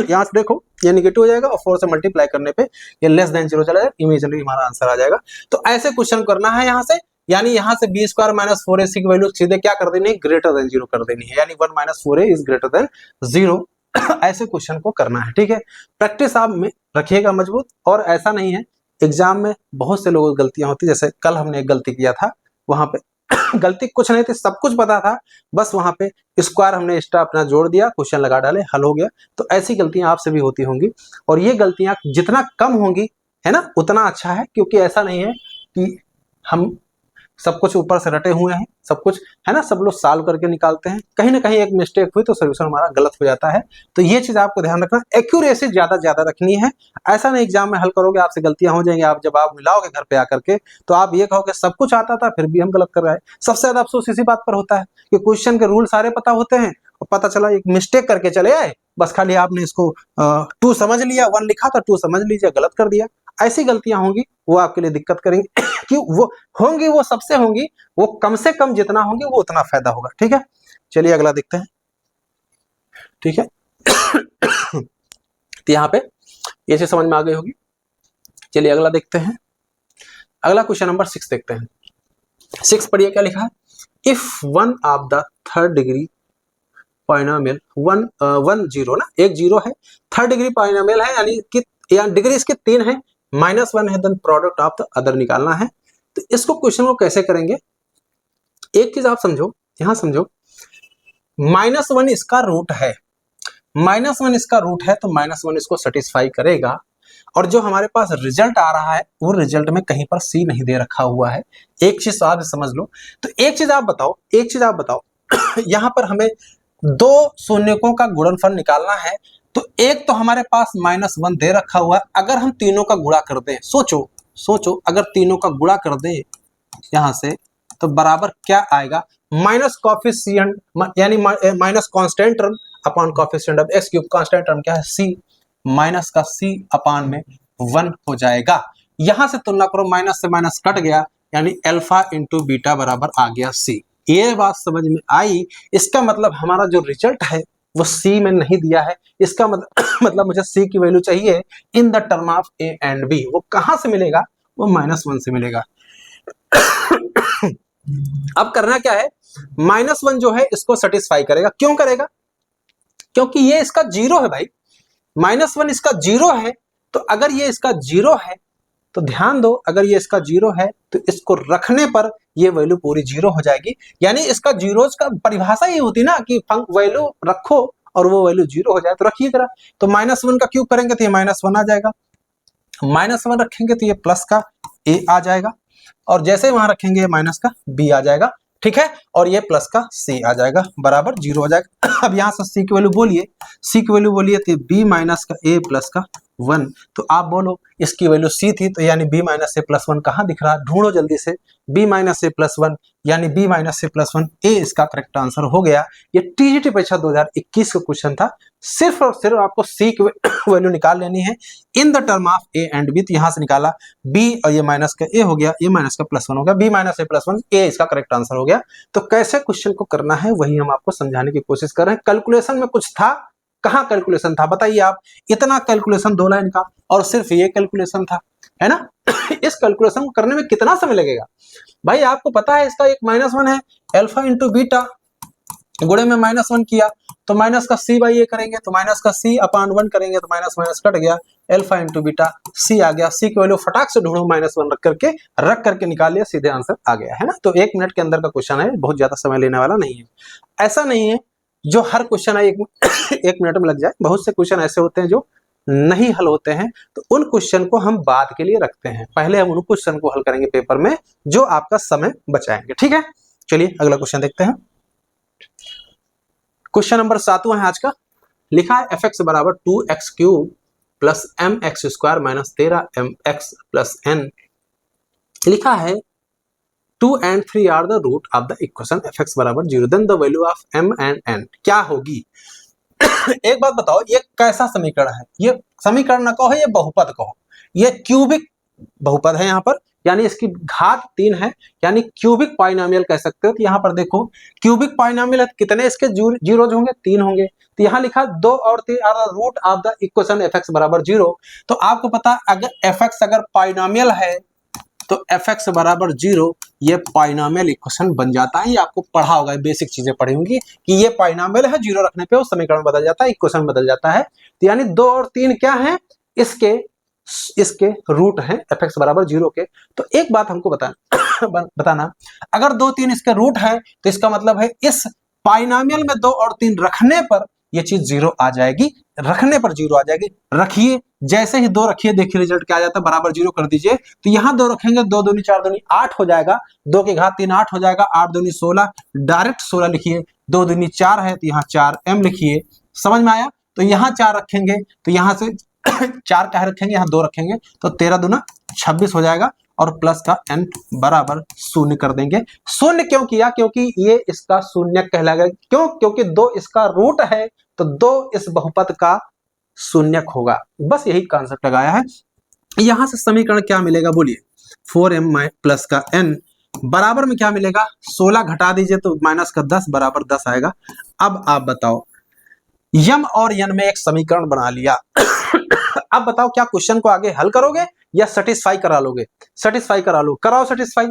यहाँ से देखो ये नेगेटिव हो जाएगा और 4 से मल्टीप्लाई करने पे ये < 0 चला जाएगा, इमेजिनरी हमारा आंसर आ जाएगा। तो ऐसे क्वेश्चन करना है यहाँ से, यानी यहाँ से b² - 4ac की वैल्यू सीधे क्या कर देनी है? ग्रेटर देन 0 कर देनी है, यानी 1 - 4a इज ग्रेटर देन 0। ऐसे क्वेश्चन को करना है, ठीक है? प्रैक्टिस आप में रखिएगा मजबूत। और ऐसा नहीं है, एग्जाम में बहुत से लोगों की गलतियां होती, जैसे कल हमने एक गलती किया था, वहां पे गलती कुछ नहीं थी, सब कुछ पता था, बस वहां पे स्क्वायर हमने एक्स्ट्रा अपना जोड़ दिया, क्वेश्चन लगा डाले, हल हो गया। तो ऐसी गलतियां आपसे भी होती होंगी, और ये गलतियां जितना कम होंगी है ना, उतना अच्छा है। क्योंकि ऐसा नहीं है कि हम सब कुछ ऊपर से रटे हुए हैं, सब कुछ है ना, सब लोग सॉल्व करके निकालते हैं, कहीं ना कहीं एक मिस्टेक हुई तो सोल्यूशन हमारा गलत हो जाता है। तो ये चीज आपको ध्यान रखना, एक्यूरेसी ज्यादा रखनी है। ऐसा नहीं एग्जाम में हल करोगे आपसे गलतियां हो जाएंगी, आप जब आप मिलाओगे घर पे आकर के तो आप ये कहोगे सब कुछ आता था फिर भी हम गलत कर रहे हैं। सबसे ज्यादा अफसोस इसी बात पर होता है कि क्वेश्चन के रूल सारे पता होते हैं और पता चला एक मिस्टेक करके चले आए, बस खाली आपने इसको 2 समझ लिया, 1 लिखा था 2 समझ लीजिए, गलत कर दिया। ऐसी गलतियां होंगी, वो आपके लिए दिक्कत करेंगी कि वो होंगी, वो सबसे होंगी, वो कम से कम जितना होंगी वो उतना फायदा होगा, ठीक है? चलिए अगला देखते हैं, ठीक है? तो यहाँ पे ये चीज समझ में आ गई होगी। चलिए अगला देखते हैं, अगला क्वेश्चन नंबर 6 देखते हैं। 6 पढ़िए क्या लिखा है? If one of the third degree polynomial 1 ना, एक 0 है, थर्ड डिग्री पॉलिनोमियल है, यानी कि डिग्री इसके 3 है, -1 है, then product of the other निकालना है। तो इसको क्वेश्चन को कैसे करेंगे? एक चीज आप समझो, यहां समझो, -1 इसका रूट है, -1 इसका रूट है, तो -1 इसको सेटिस्फाई करेगा। और जो हमारे पास रिजल्ट आ रहा है वो रिजल्ट में कहीं पर सी नहीं दे रखा हुआ है। एक चीज आप समझ लो। तो एक चीज आप बताओ यहां पर हमें 2 शून्यकों का गुणनफल निकालना है। तो एक तो हमारे पास -1 दे रखा हुआ है, अगर हम तीनों का गुणा कर दें, सोचो अगर तीनों का गुणा कर दें यहां से, तो बराबर क्या आएगा? माइनस कॉफिशिएंट यानी minus constant term upon coefficient of x cube. Constant term क्या है? c, माइनस का c अपान में 1 हो जाएगा। यहां से तुलना करो, माइनस से माइनस कट गया, यानी अल्फा इंटू बीटा बराबर आ गया c। ये बात समझ में आई? इसका मतलब हमारा जो रिजल्ट है वो c में नहीं दिया है। इसका मतलब मुझे c की वैल्यू चाहिए in the term of a and b। वो कहां से मिलेगा? वो -1 से मिलेगा। अब करना क्या है? -1 जो है इसको सेटिस्फाई करेगा। क्यों करेगा? क्योंकि ये इसका 0 है भाई, -1 इसका 0 है। तो अगर ये इसका 0 है तो ध्यान दो, अगर ये इसका 0 है तो इसको रखने पर ये वैल्यू पूरी 0 हो जाएगी। यानी इसका 0 का परिभाषा ये होती ना कि वैल्यू रखो और वो वैल्यू 0 हो जाए तो रखिए जरा। तो -1 का क्यूब करेंगे तो ये -1 आ जाएगा, -1 रखेंगे तो ये प्लस का a आ जाएगा, और जैसे वहां रखेंगे ये माइनस का b आ जाएगा, ठीक है, और ये प्लस का c आ जाएगा, बराबर 0 हो जाएगा। अब यहां से c की वैल्यू बोलिए, c की वैल्यू बोलिए तो b माइनस का a प्लस का 1, तो आप बोलो इसकी वैल्यू c थी, तो यानी b माइनस a प्लस 1 कहाँ दिख रहा है, ढूंढो जल्दी से, b माइनस a प्लस 1 यानी b minus a plus 1, a इसका करेक्ट आंसर हो गया। ये टीजीटी परीक्षा 2021 का क्वेश्चन था, सिर्फ और सिर्फ आपको c की वैल्यू निकाल लेनी है in the term of a and b, तो यहां से निकाला b और ये माइनस का a हो गया, ये माइनस का प्लस 1 हो गया, b minus a plus 1, a इसका करेक्ट आंसर हो गया। तो कैसे क्वेश्चन को करना है वही हम आपको समझाने की कोशिश कर रहे हैं। कैलकुलेशन में कुछ था, कहाँ कैलकुलेशन था बताइए आप, इतना कैलकुलेशन 2 लाइन का और सिर्फ ये कैलकुलेशन था, है ना। इस कैलकुलेशन को करने में कितना समय लगेगा भाई, आपको पता है इसका एक -1 है, अल्फा इंटू बीटा गुणे में -1 किया तो माइनस का c बाई ए करेंगे तो माइनस का c अपॉन 1 करेंगे तो माइनस माइनस कट गया, अल्फा इंटू बीटा c आ गया, c की वैल्यू फटाक से ढूंढो -1 रख करके निकाल लिया, सीधे आंसर आ गया, है ना। तो 1 मिनट के अंदर का क्वेश्चन है, बहुत ज्यादा समय लेने वाला नहीं है। ऐसा नहीं है जो हर क्वेश्चन है एक मिनट में लग जाए, बहुत से क्वेश्चन ऐसे होते हैं जो नहीं हल होते हैं, तो उन क्वेश्चन को हम बाद के लिए रखते हैं, पहले हम उन क्वेश्चन को हल करेंगे पेपर में जो आपका समय बचाएंगे, ठीक है। चलिए अगला क्वेश्चन देखते हैं। क्वेश्चन नंबर 7वां है आज का, लिखा है fx बराबर 2x cube plus mx square minus 13mx plus n, लिखा है 2 and 3 are the root of the equation fx बराबर 0, then the value of m and n क्या होगी। एक बात बताओ, ये कैसा समीकरण है, ये समीकरण ना कहो, ये बहुपद कहो, ये क्यूबिक बहुपद है यहाँ पर, यानी इसकी घात 3 है, यानी क्यूबिक पॉलिनोमियल कह सकते हो। तो यहाँ पर देखो क्यूबिक पॉलिनोमियल है, कितने इसके जीरोज होंगे, 3 होंगे, तो यहाँ लिखा 2 और 3 are the root of the equation fx बराबर 0। तो आपको पता अगर fx अगर पॉलिनोमियल है तो fx बराबर 0 ये पॉलिनोमियल इक्वेशन बन जाता है। ये आपको पढ़ा होगा, बेसिक चीजें पढ़ी होंगी कि ये पॉलिनोमियल है, 0 रखने पे वो समीकरण बदल जाता है, इक्वेशन बदल जाता है। तो यानी 2 और 3 क्या है, इसके रूट हैं fx बराबर 0 के। तो एक बात हमको बताना अगर 2 3 इसके रूट है तो इसका मतलब है इस पॉलिनोमियल में 2 और 3 रखने पर ये चीज 0 आ जाएगी, रखने पर 0 आ जाएगी। रखिए, जैसे ही 2 रखिए देखिए रिजल्ट क्या आ जाता है, बराबर 0 कर दीजिए, तो यहाँ 2 रखेंगे, 2 दूनी 4 दूनी 8 हो जाएगा, 2 की घात 3 8 हो जाएगा, 8 दूनी 16, डायरेक्ट 16 लिखिए, 2 दूनी 4 है तो यहाँ 4m लिखिए, समझ में आया। तो यहाँ 4 रखेंगे तो यहाँ से 4 क्या रखेंगे, यहाँ 2 रखेंगे तो 13 दूना 26 हो जाएगा, और प्लस का n बराबर 0 कर देंगे। 0 क्यों किया, क्योंकि ये इसका शून्यक कहलाएगा, क्यों, क्योंकि 2 इसका रूट है तो 2 इस बहुपद का शून्यक होगा, बस यही कॉन्सेप्ट लगाया है। यहां से समीकरण क्या मिलेगा बोलिए, 4m प्लस का n बराबर में क्या मिलेगा, 16 घटा दीजिए तो माइनस का 10 बराबर 10 आएगा। अब आप बताओ, यम और यन में एक समीकरण बना लिया। अब बताओ क्या क्वेश्चन को आगे हल करोगे या सेटिस्फाई करा लोगे, सेटिस्फाई करा लो, कराओ सेटिस्फाई।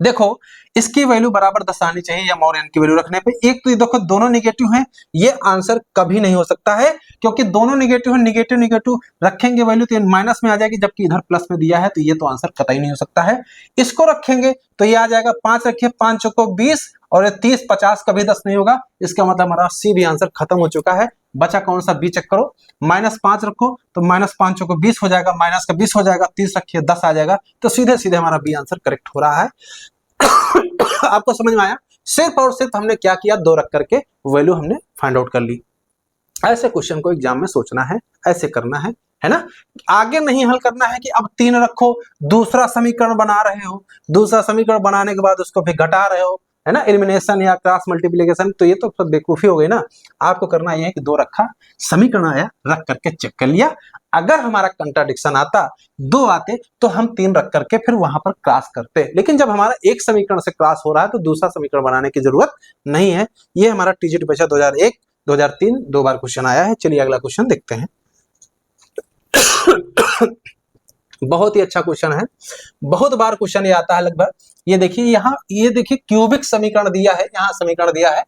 देखो इसकी वैल्यू बराबर 10 आनी चाहिए यम और एन की वैल्यू रखने पे। एक तो देखो दोनों निगेटिव हैं, ये आंसर कभी नहीं हो सकता है, क्योंकि दोनों निगेटिव है, निगेटिव निगेटिव रखेंगे वैल्यू तो माइनस में आ जाएगी, जबकि इधर प्लस में दिया है, तो ये तो आंसर कतई नहीं हो सकता है। इसको रखेंगे तो ये आ जाएगा 5 रखिए, 5 चौको 20 और ये 30 50 कभी 10 नहीं होगा, इसका मतलब हमारा सी भी आंसर खत्म हो चुका है। बचा कौन सा, बी चेक करो, -5 रखो तो -5 चौको 20 हो जाएगा, माइनस का 20 हो जाएगा, 30 रखिए 10 आ जाएगा, तो सीधे सीधे हमारा बी आंसर करेक्ट हो रहा है। आपको समझ में आया, सिर्फ और सिर्फ हमने क्या किया, 2 रख करके वैल्यू हमने फाइंड आउट कर ली। ऐसे क्वेश्चन को एग्जाम में सोचना है, ऐसे करना है ना। आगे नहीं हल करना है कि अब 3 रखो, दूसरा समीकरण बना रहे हो, दूसरा समीकरण बनाने के बाद उसको फिर घटा रहे हो, है ना, एलिमिनेशन या क्रॉस मल्टीप्लिकेशन, तो ये तो सब बेवकूफी हो गई ना। आपको करना यह है कि 2 रखा, समीकरण आया, रख करके चेक कर लिया, अगर हमारा कंट्राडिक्शन आता, 2 आते तो हम 3 रख करके फिर वहां पर क्रॉस करते, लेकिन जब हमारा एक समीकरण से क्रॉस हो रहा है तो दूसरा समीकरण बनाने की जरूरत नहीं है। ये हमारा टीजीटी परीक्षा 2001 2003 2 बार क्वेश्चन आया है। चलिए अगला क्वेश्चन देखते हैं। बहुत ही अच्छा क्वेश्चन है, बहुत बार क्वेश्चन ये आता है लगभग। ये देखिए यहाँ, ये देखिए क्यूबिक समीकरण दिया है, यहाँ समीकरण दिया है,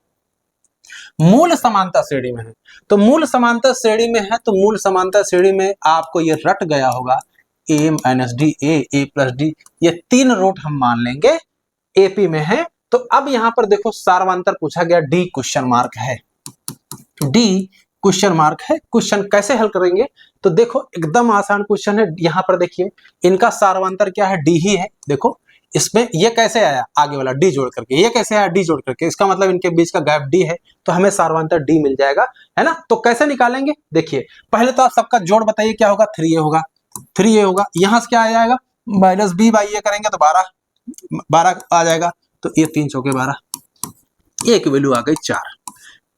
मूल समांतर श्रेणी में है, तो मूल समांतर श्रेणी में है, तो मूल समांतर श्रेणी में आपको ये रट गया होगा a minus D, a plus D, ये 3 रूट हम मान लेंगे एपी में है। तो अब यहाँ पर देखो सार्वंतर पूछा गया, डी क्वेश्चन मार्क है, डी क्वेश्चन मार्क है। क्वेश्चन कैसे हल करेंगे, तो देखो एकदम आसान क्वेश्चन है। यहाँ पर देखिए इनका सार्वंतर क्या है, डी ही है। देखो इसमें ये कैसे आया, आगे वाला डी जोड़ करके, ये कैसे आया, डी जोड़ करके, इसका मतलब इनके बीच का गैप डी है, तो हमें सार्वंतर डी मिल जाएगा, है ना। तो कैसे निकालेंगे, देखिए पहले तो आप सबका जोड़ बताइए क्या होगा, 3a होगा, 3a होगा। यहाँ से क्या आ जाएगा, माइनस बी बाई ए करेंगे तो 12 आ जाएगा, तो ये 3 चौके 12, एक वैल्यू आ गई 4।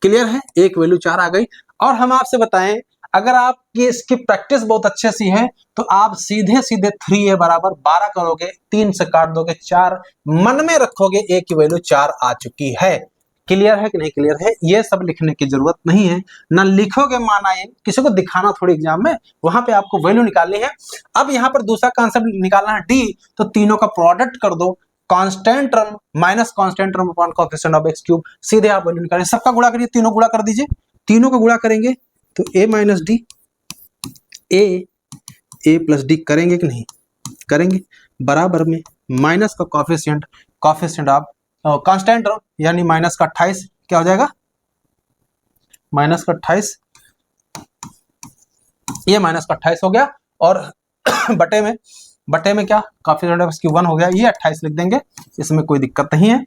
क्लियर है, एक वैल्यू 4 आ गई। और हम आपसे बताएं, अगर आपकी इसकी प्रैक्टिस बहुत अच्छे सी है तो आप सीधे सीधे 3a बराबर 12 करोगे, 3 से काट दोगे 4, मन में रखोगे a की वैल्यू 4 आ चुकी है। क्लियर है कि नहीं क्लियर है, ये सब लिखने की जरूरत नहीं है, ना लिखोगे माना ये, किसी को दिखाना थोड़ी एग्जाम में, वहां पे आपको वैल्यू निकालनी है। अब यहाँ पर दूसरा कॉन्सेप्ट निकालना है डी, तो तीनों का प्रोडक्ट कर दो, constant term minus constant term upon coefficient of x cube, सीधे आप वैल्यू निकालें। सबका गुणा करिए, तीनों गुणा कर दीजिए, तीनों का गुणा करेंगे तो a minus D, A plus D करेंगे कि नहीं करेंगे, बराबर में माइनस का कोएफिशिएंट ऑफ कांस्टेंट टर्म यानी माइनस का 28, क्या हो जाएगा माइनस का 28, ये माइनस का 28 हो गया, और बटे में क्या कोएफिशिएंट ऑफ x 1 हो गया, ये 28 लिख देंगे, इसमें कोई दिक्कत नहीं है।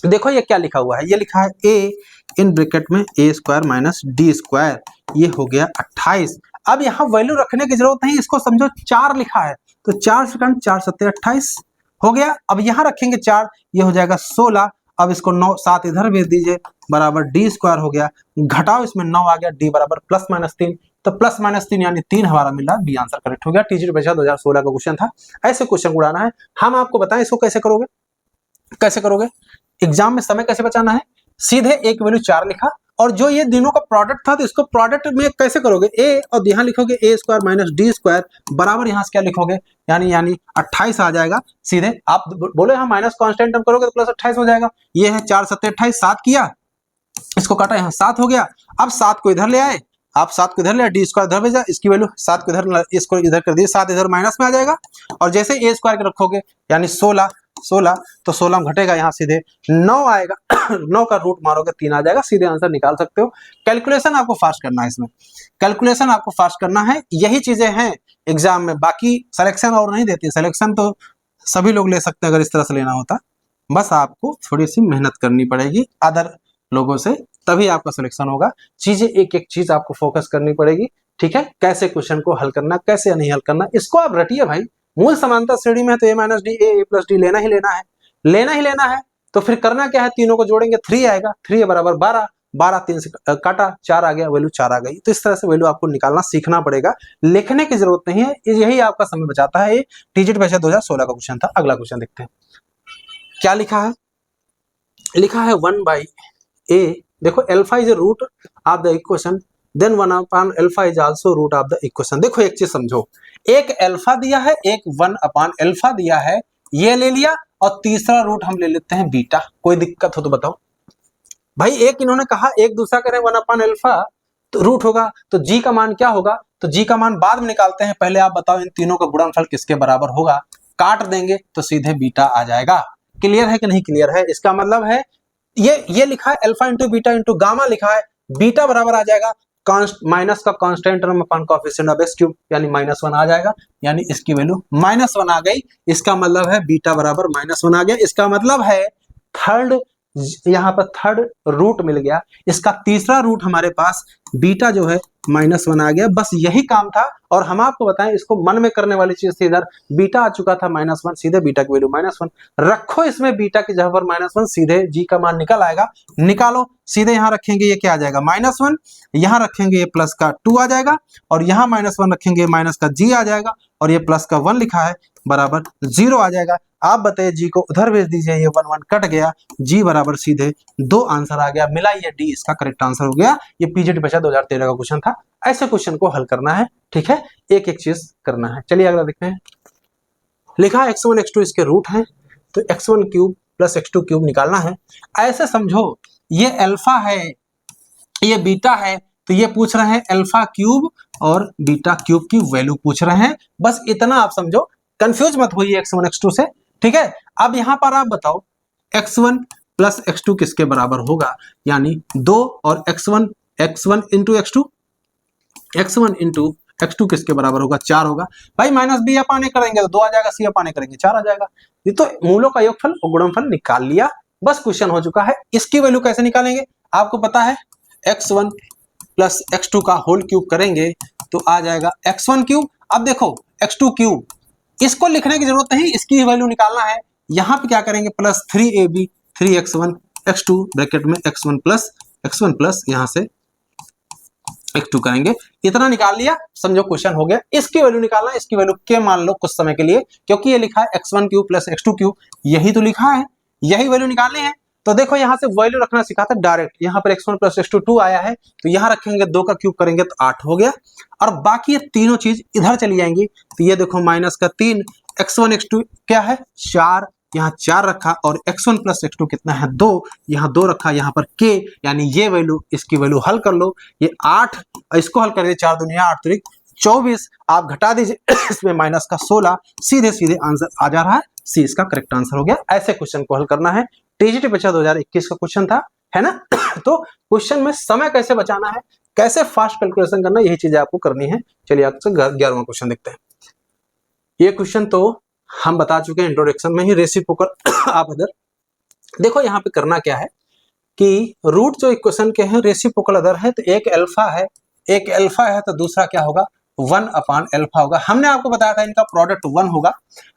देखो ये क्या लिखा हुआ है, ये लिखा है a इन ब्रैकेट में a square minus D square, ये हो गया 28। अब यहाँ वैल्यू रखने की जरूरत नहीं, इसको समझो 4 लिखा है, तो 4 सेकंड 4 सत्ते 28 हो गया। अब यहाँ रखेंगे 4, ये हो जाएगा 16। अब इसको 9 7 इधर भेज दीजिए, बराबर डी स्क्वायर हो गया, घटाओ इसमें 9 आ गया, डी बराबर प्लस माइनस 3, तो प्लस माइनस 3 यानी 3 हमारा मिला, बी आंसर करेक्ट हो गया। टीजीटी परीक्षा 2016 का क्वेश्चन था, ऐसे क्वेश्चन उड़ाना है। हम आपको बताएं इसको कैसे करोगे, एग्जाम में समय कैसे बचाना है, सीधे एक वैल्यू 4 लिखा, और जो ये दोनों का प्रोडक्ट था तो इसको प्रोडक्ट में कैसे करोगे, a और यहाँ लिखोगे a square minus D square, बराबर यहाँ से क्या लिखोगे, यानी 28 आ जाएगा। सीधे आप बोले हाँ माइनस कांस्टेंट टर्म करोगे तो प्लस 28 हो जाएगा, ये है 4 सत्ते 28, 7 किया, इसको काटा, यहाँ 7 हो गया। अब 7 को इधर ले आए, आप 7 को इधर ले आए, डी स्क्वायर इधर भेजा, इसकी वैल्यू 7 को इधर, इसको इधर कर दिए, 7 इधर माइनस में आ जाएगा, और जैसे a स्क्वायर के रखोगे यानी 16, तो 16 में घटेगा, यहाँ सीधे 9 आएगा 9 का रूट मारोगे 3 आ जाएगा, सीधे आंसर निकाल सकते हो। कैलकुलेशन आपको फास्ट करना है, इसमें कैलकुलेशन आपको फास्ट करना है, यही चीजें हैं एग्जाम में, बाकी सिलेक्शन और नहीं देती, सिलेक्शन तो सभी लोग ले सकते हैं अगर इस तरह से लेना होता, बस आपको थोड़ी सी मेहनत करनी पड़ेगी अदर लोगों से, तभी आपका सिलेक्शन होगा। चीजें एक एक चीज आपको फोकस करनी पड़ेगी, ठीक है, कैसे क्वेश्चन को हल करना, कैसे नहीं हल करना, इसको आप रटिए भाई। मूल समानता श्रेणी में है तो a minus D A plus D लेना ही लेना है, तो फिर करना क्या है, तीनों को जोड़ेंगे 3 आएगा, 3 बराबर 12, 3 से काटा 4 आ गया, वैल्यू 4 आ गई। तो इस तरह से वैल्यू आपको निकालना सीखना पड़ेगा, लिखने की जरूरत नहीं है, यही आपका समय बचाता है। ये टीजीटी परीक्षा 2016 का क्वेश्चन था। अगला क्वेश्चन देखते हैं क्या लिखा है, लिखा है 1/a, देखो alpha is root of the equation, then 1 alpha is also root of the equation. देखो एक चीज समझो, एक अल्फा दिया है, एक 1 अल्फा दिया है, ये ले लिया, और तीसरा रूट हम ले लेते हैं बीटा। कोई दिक्कत हो तो बताओ भाई, एक इन्होंने कहा, एक दूसरा करें 1 अल्फा तो रूट होगा, तो जी का मान क्या होगा, तो जी का मान बाद में निकालते हैं, पहले आप बताओ इन तीनों का गुणनफल किसके बराबर होगा, काट देंगे तो सीधे बीटा आ जाएगा। क्लियर है कि नहीं क्लियर है, इसका मतलब है ये लिखा है alpha into beta into gamma लिखा है, बीटा बराबर आ जाएगा माइनस का constant term upon coefficient of x cube, यानी -1 आ जाएगा, यानी इसकी वैल्यू -1 आ गई। इसका मतलब है बीटा बराबर -1 आ गया, इसका मतलब है थर्ड, यहाँ पर थर्ड रूट मिल गया, इसका तीसरा रूट हमारे पास बीटा जो है -1 आ गया, बस यही काम था। और हम आपको बताएं, इसको मन में करने वाली चीज थी, इधर बीटा आ चुका था -1, सीधे बीटा की वैल्यू -1 रखो, इसमें बीटा की जगह पर -1, सीधे जी का मान निकल आएगा, निकालो, सीधे यहाँ रखेंगे ये क्या आ जाएगा -1, यहाँ रखेंगे ये प्लस का 2 आ जाएगा, और यहाँ -1 रखेंगे माइनस का जी आ जाएगा, और ये प्लस का 1 लिखा है बराबर 0 आ जाएगा। आप बताइए जी को उधर भेज दीजिए, ये 1 कट गया, जी बराबर सीधे 2 आंसर आ गया, मिला ये डी इसका करेक्ट आंसर हो गया। ये पीजीटी परीक्षा 2013 का क्वेश्चन था, ऐसे क्वेश्चन को हल करना है, ठीक है, एक एक चीज करना है। चलिए अगला देखते हैं, लिखा है x1 x2 इसके रूट हैं, तो x1 cube plus x2 cube निकालना है। ऐसे समझो ये अल्फा है, ये बीटा है, तो ये पूछ रहे हैं अल्फा क्यूब और बीटा क्यूब की वैल्यू पूछ रहे हैं, बस इतना आप समझो, कंफ्यूज मत होइए x1 x2 से, ठीक है। अब यहां पर आप बताओ x1 प्लस x2 किसके बराबर होगा, यानी 2 और x1 x1 into x2, x1 into x2 किसके बराबर होगा, 4 होगा। भाई माइनस बी अपान ए करेंगे तो 2 आ जाएगा, सी अपान ए करेंगे 4 आ जाएगा। ये तो मूलों का योगफल और गुणनफल निकाल लिया, बस क्वेश्चन हो चुका है। इसकी वैल्यू कैसे निकालेंगे आपको पता है, x1 प्लस x2 का होल क्यूब करेंगे तो आ जाएगा x1 क्यूब। अब देखो x2 क्यूब, इसको लिखने की जरूरत नहीं, इसकी वैल्यू निकालना है। यहाँ पे क्या करेंगे, plus 3ab 3x1 x2 bracket में x1 प्लस यहाँ से x2 करेंगे, इतना निकाल लिया, समझो क्वेश्चन हो गया। इसकी वैल्यू निकालना है, इसकी वैल्यू के मान लो कुछ समय के लिए, क्योंकि ये लिखा है x1 cube plus x2 cube, यही तो लिखा है, यही वैल्यू निकालनी है। तो देखो यहाँ से वैल्यू रखना सिखाता है डायरेक्ट, यहाँ पर x1 प्लस x2 2 आया है, तो यहाँ रखेंगे 2 का क्यूब करेंगे तो 8 हो गया, और बाकी ये तीनों चीज इधर चली जाएंगी। तो ये देखो माइनस का 3, x1 x2 क्या है 4, यहाँ 4 रखा, और x1 प्लस x2 कितना है 2, यहाँ 2 रखा, यहाँ पर k, यानी ये वैल्यू, इसकी वैल्यू हल कर लो, ये 8, इसको हल कर दीजिए, 4 दुनिया 8 त्रिक 24, आप घटा दीजिए इसमें माइनस का 16, सीधे सीधे आंसर आ जा रहा है, सी इसका करेक्ट आंसर हो गया। ऐसे क्वेश्चन को हल करना है, टीजीटी परीक्षा 2021 का क्वेश्चन था, है ना। तो क्वेश्चन में समय कैसे बचाना है, कैसे फास्ट कैलकुलेशन करना, यही चीजें आपको करनी है। चलिए आपसे 11वां क्वेश्चन देखते हैं। ये क्वेश्चन तो हम बता चुके हैं इंट्रोडक्शन में ही, रेसिप्रोकल आप अदर। देखो यहाँ पे करना क्या है कि रूट जो इक्वेशन के हैं रेसिप्रोकल अदर है, तो एक अल्फा है तो दूसरा क्या होगा 1 अपान अल्फा होगा। हमने आपको बताया था इनका प्रोडक्ट 1 होगा।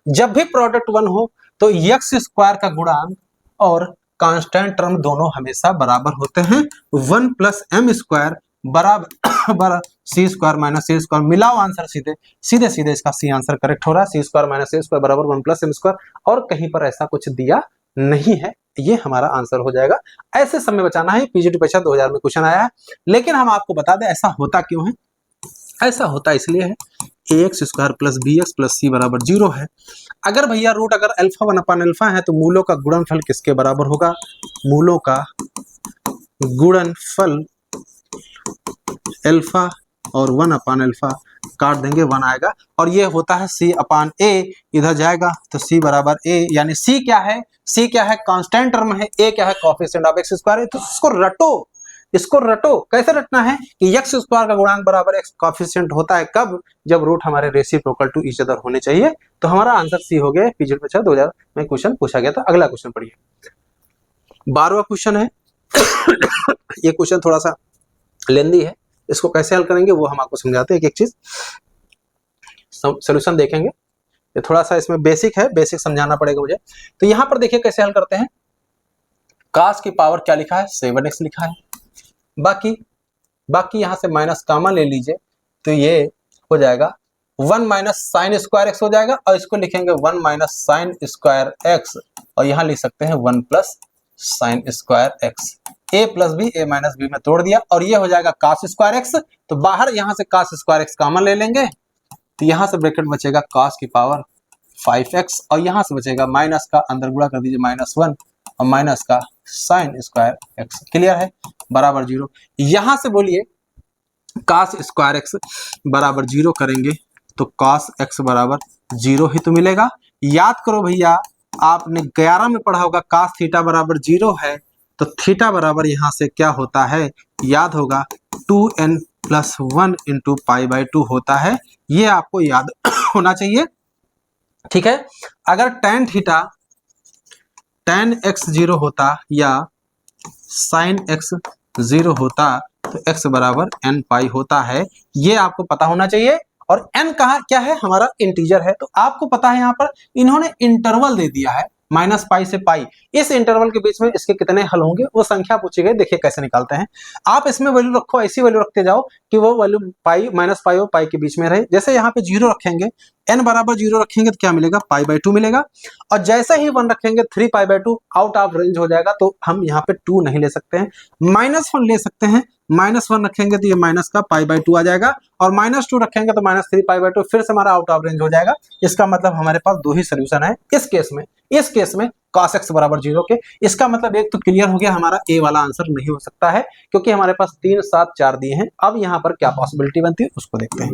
जब भी प्रोडक्ट 1 हो तो एक्स स्क्वायर का गुणांक और कांस्टेंट टर्म दोनों हमेशा बराबर होते हैं। 1 प्लस एम स्क्वायर बराबर सी स्क्वायर माइनस सी स्क्वायर, मिलाओ आंसर सीधे सीधे इसका सी आंसर करेक्ट हो रहा है। सी स्क्वायर माइनस सी स्क्वायर बराबर 1 प्लस एम स्क्वायर, और कहीं पर ऐसा कुछ दिया नहीं है, ये हमारा आंसर हो जाएगा। ऐसे समय बचाना है, पीजीटी परीक्षा 2000 में क्वेश्चन आया है। लेकिन हम आपको बता दें ऐसा होता क्यों है, ऐसा होता इसलिए है ax square plus B X plus C बराबर 0 है। अगर भैया रूट अगर अल्फा 1 अपान अल्फा है तो मूलों का गुणनफल किसके बराबर होगा, मूलों का गुणनफल अल्फा और 1 अपान अल्फा काट देंगे 1 आएगा, और ये होता है सी अपान ए, इधर जाएगा तो सी बराबर ए, यानी सी क्या है, सी क्या है कांस्टेंट टर्म है, ए क्या है कोएफिशिएंट ऑफ एक्स स्क्वायर है। तो इसको रटो कैसे रटना है कि एक्स स्क्वायर का गुणांक बराबर एक्स कोएफिशिएंट होता है कब, जब रूट हमारे रेसिप्रोकल टू ईच अदर होने चाहिए। तो हमारा आंसर सी हो गया। पीजीटी परीक्षा 2000 में क्वेश्चन पूछा गया था। अगला क्वेश्चन पढ़िए, 12वां क्वेश्चन है। ये क्वेश्चन थोड़ा सा लेंदी है, इसको कैसे हल करेंगे वो हम आपको समझाते हैं, एक एक चीज सोल्यूशन देखेंगे। ये थोड़ा सा इसमें बेसिक है, बेसिक समझाना पड़ेगा मुझे। तो यहां पर देखिए कैसे हल करते हैं। cos की पावर क्या लिखा है 7x लिखा है, बाकी यहां से माइनस कॉमन ले लीजिए तो ये हो जाएगा 1 माइनस साइन स्क्वायर एक्स हो जाएगा, और इसको लिखेंगे 1 माइनस साइन स्क्वायर एक्स, और यहां लिख सकते हैं 1 प्लस साइन स्क्वायर एक्स। ए प्लस बी, ए माइनस बी में तोड़ दिया, और ये हो जाएगा cos स्क्वायर एक्स। तो बाहर यहां से cos स्क्वायर एक्स कॉमन ले लेंगे, तो यहां से ब्रैकेट बचेगा cos की पावर 5x, और यहां से बचेगा माइनस का, अंदर गुणा कर दीजिए -1 और माइनस का साइन स्क्वायर एक्स। क्लियर है, बराबर 0। यहां से बोलिए cos स्क्वायर एक्स बराबर 0 करेंगे तो cos x बराबर 0 ही तो मिलेगा। याद करो भैया, आपने 11 में पढ़ा होगा cos थीटा बराबर 0 है, तो थीटा बराबर यहां से क्या होता है, याद होगा 2n प्लस 1 इंटू पाई/2 होता है। ये आपको याद होना चाहिए, ठीक है। अगर tan थीटा tan x 0 होता या sin x 0 होता तो x बराबर n पाई होता है, ये आपको पता होना चाहिए। और n कहाँ क्या है, हमारा इंटीजर है, तो आपको पता है यहाँ पर इन्होंने इंटरवल दे दिया है -पाई से पाई। इस इंटरवल के बीच में इसके कितने हल होंगे वो संख्या पूछी गई, देखिए कैसे निकालते हैं। आप इसमें वैल्यू रखो, ऐसी वैल्यू रखते जाओ कि वो वैल्यू पाई -पाई और पाई के बीच में रहे। जैसे यहाँ पे 0 रखेंगे, n बराबर 0 रखेंगे तो क्या मिलेगा, पाई/2 मिलेगा, और जैसे ही 1 रखेंगे 3 पाई/2 आउट ऑफ रेंज हो जाएगा। तो हम यहाँ पे 2 नहीं ले सकते हैं, -1 ले सकते हैं। -1 रखेंगे तो ये माइनस का पाई/2 आ जाएगा, और -2 रखेंगे तो -3 पाई/2 फिर से हमारा आउट ऑफ रेंज हो जाएगा। इसका मतलब हमारे पास 2 ही सोल्यूशन है इस केस में cos x बराबर 0 के। इसका मतलब एक तो क्लियर हो गया, हमारा ए वाला आंसर नहीं हो सकता है, क्योंकि हमारे पास 3 7 4 दिए हैं। अब यहाँ पर क्या पॉसिबिलिटी बनती है उसको देखते हैं।